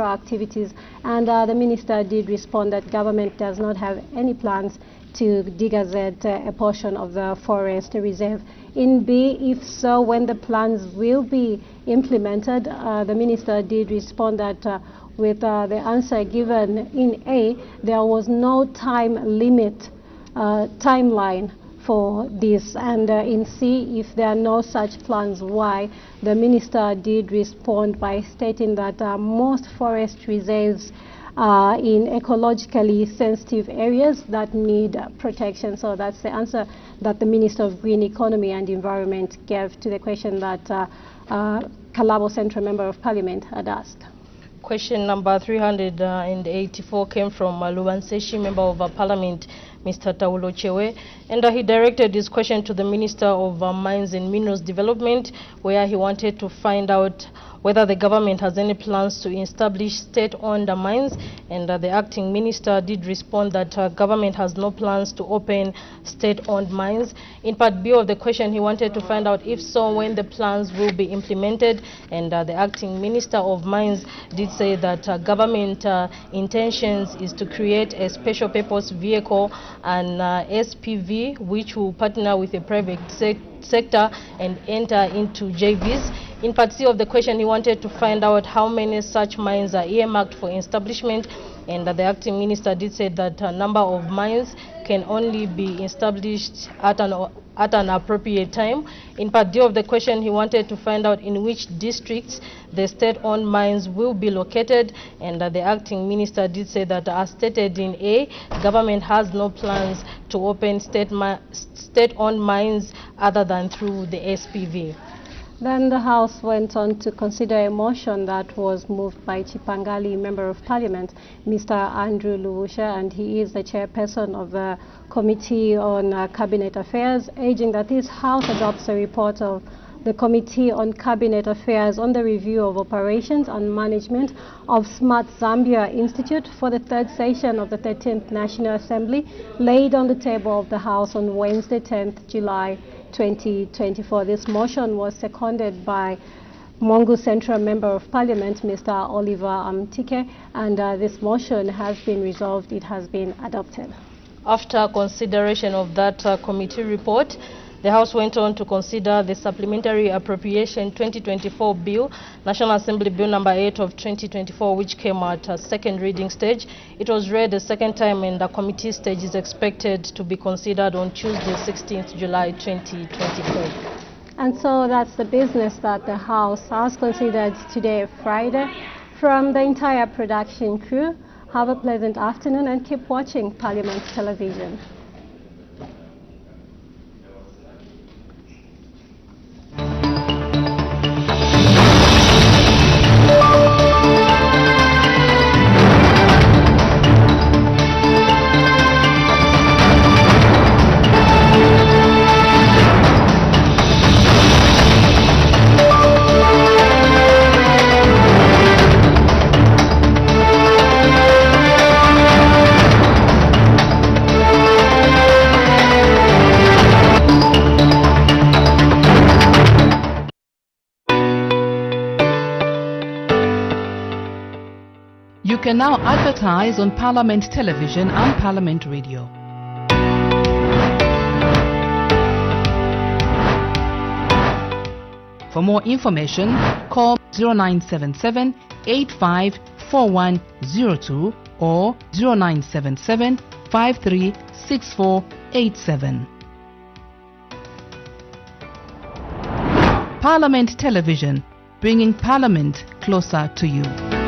activities. And the minister did respond that government does not have any plans to degazette a portion of the forest reserve. In B, if so, when the plans will be implemented, the minister did respond that with the answer given in A, there was no time limit, timeline for this, and in C, if there are no such plans, why? The minister did respond by stating that most forest reserves are in ecologically sensitive areas that need protection. So that's the answer that the Minister of Green Economy and Environment gave to the question that Kalabo Central Member of Parliament had asked. Question number 384 came from Lubanseshi, Member of Parliament, Mr. Taulo Chewe, and he directed his question to the Minister of Mines and Minerals Development, where he wanted to find out whether the government has any plans to establish state-owned mines, and the acting minister did respond that government has no plans to open state-owned mines. In part B of the question, he wanted to find out if so, when the plans will be implemented, and the acting minister of mines did say that government intentions is to create a special purpose vehicle, an SPV, which will partner with the private sector and enter into JVs. In part C of the question, he wanted to find out how many such mines are earmarked for establishment, and the acting minister did say that a number of mines can only be established at an appropriate time. In part D of the question, he wanted to find out in which districts the state-owned mines will be located, and the acting minister did say that, as stated in A, government has no plans to open state-owned mines other than through the SPV. Then the House went on to consider a motion that was moved by Chipangali, Member of Parliament, Mr. Andrew Luvusha, and he is the chairperson of the Committee on Cabinet Affairs, urging that this House adopts a report of the Committee on Cabinet Affairs on the review of operations and management of Smart Zambia Institute for the third session of the 13th National Assembly laid on the table of the House on Wednesday, 10th July 2024. This motion was seconded by Mongu Central Member of Parliament, Mr. Oliver Amtike, and this motion has been resolved. It has been adopted. After consideration of that committee report, the House went on to consider the Supplementary Appropriation 2024 Bill, National Assembly Bill number 8 of 2024, which came at a second reading stage. It was read a second time, and the committee stage is expected to be considered on Tuesday, 16th July 2024. And so that's the business that the House has considered today, Friday. From the entire production crew, have a pleasant afternoon and keep watching Parliament Television. You can now advertise on Parliament Television and Parliament Radio. For more information, call 0977 854102 or 0977 536487. Parliament Television, bringing Parliament closer to you.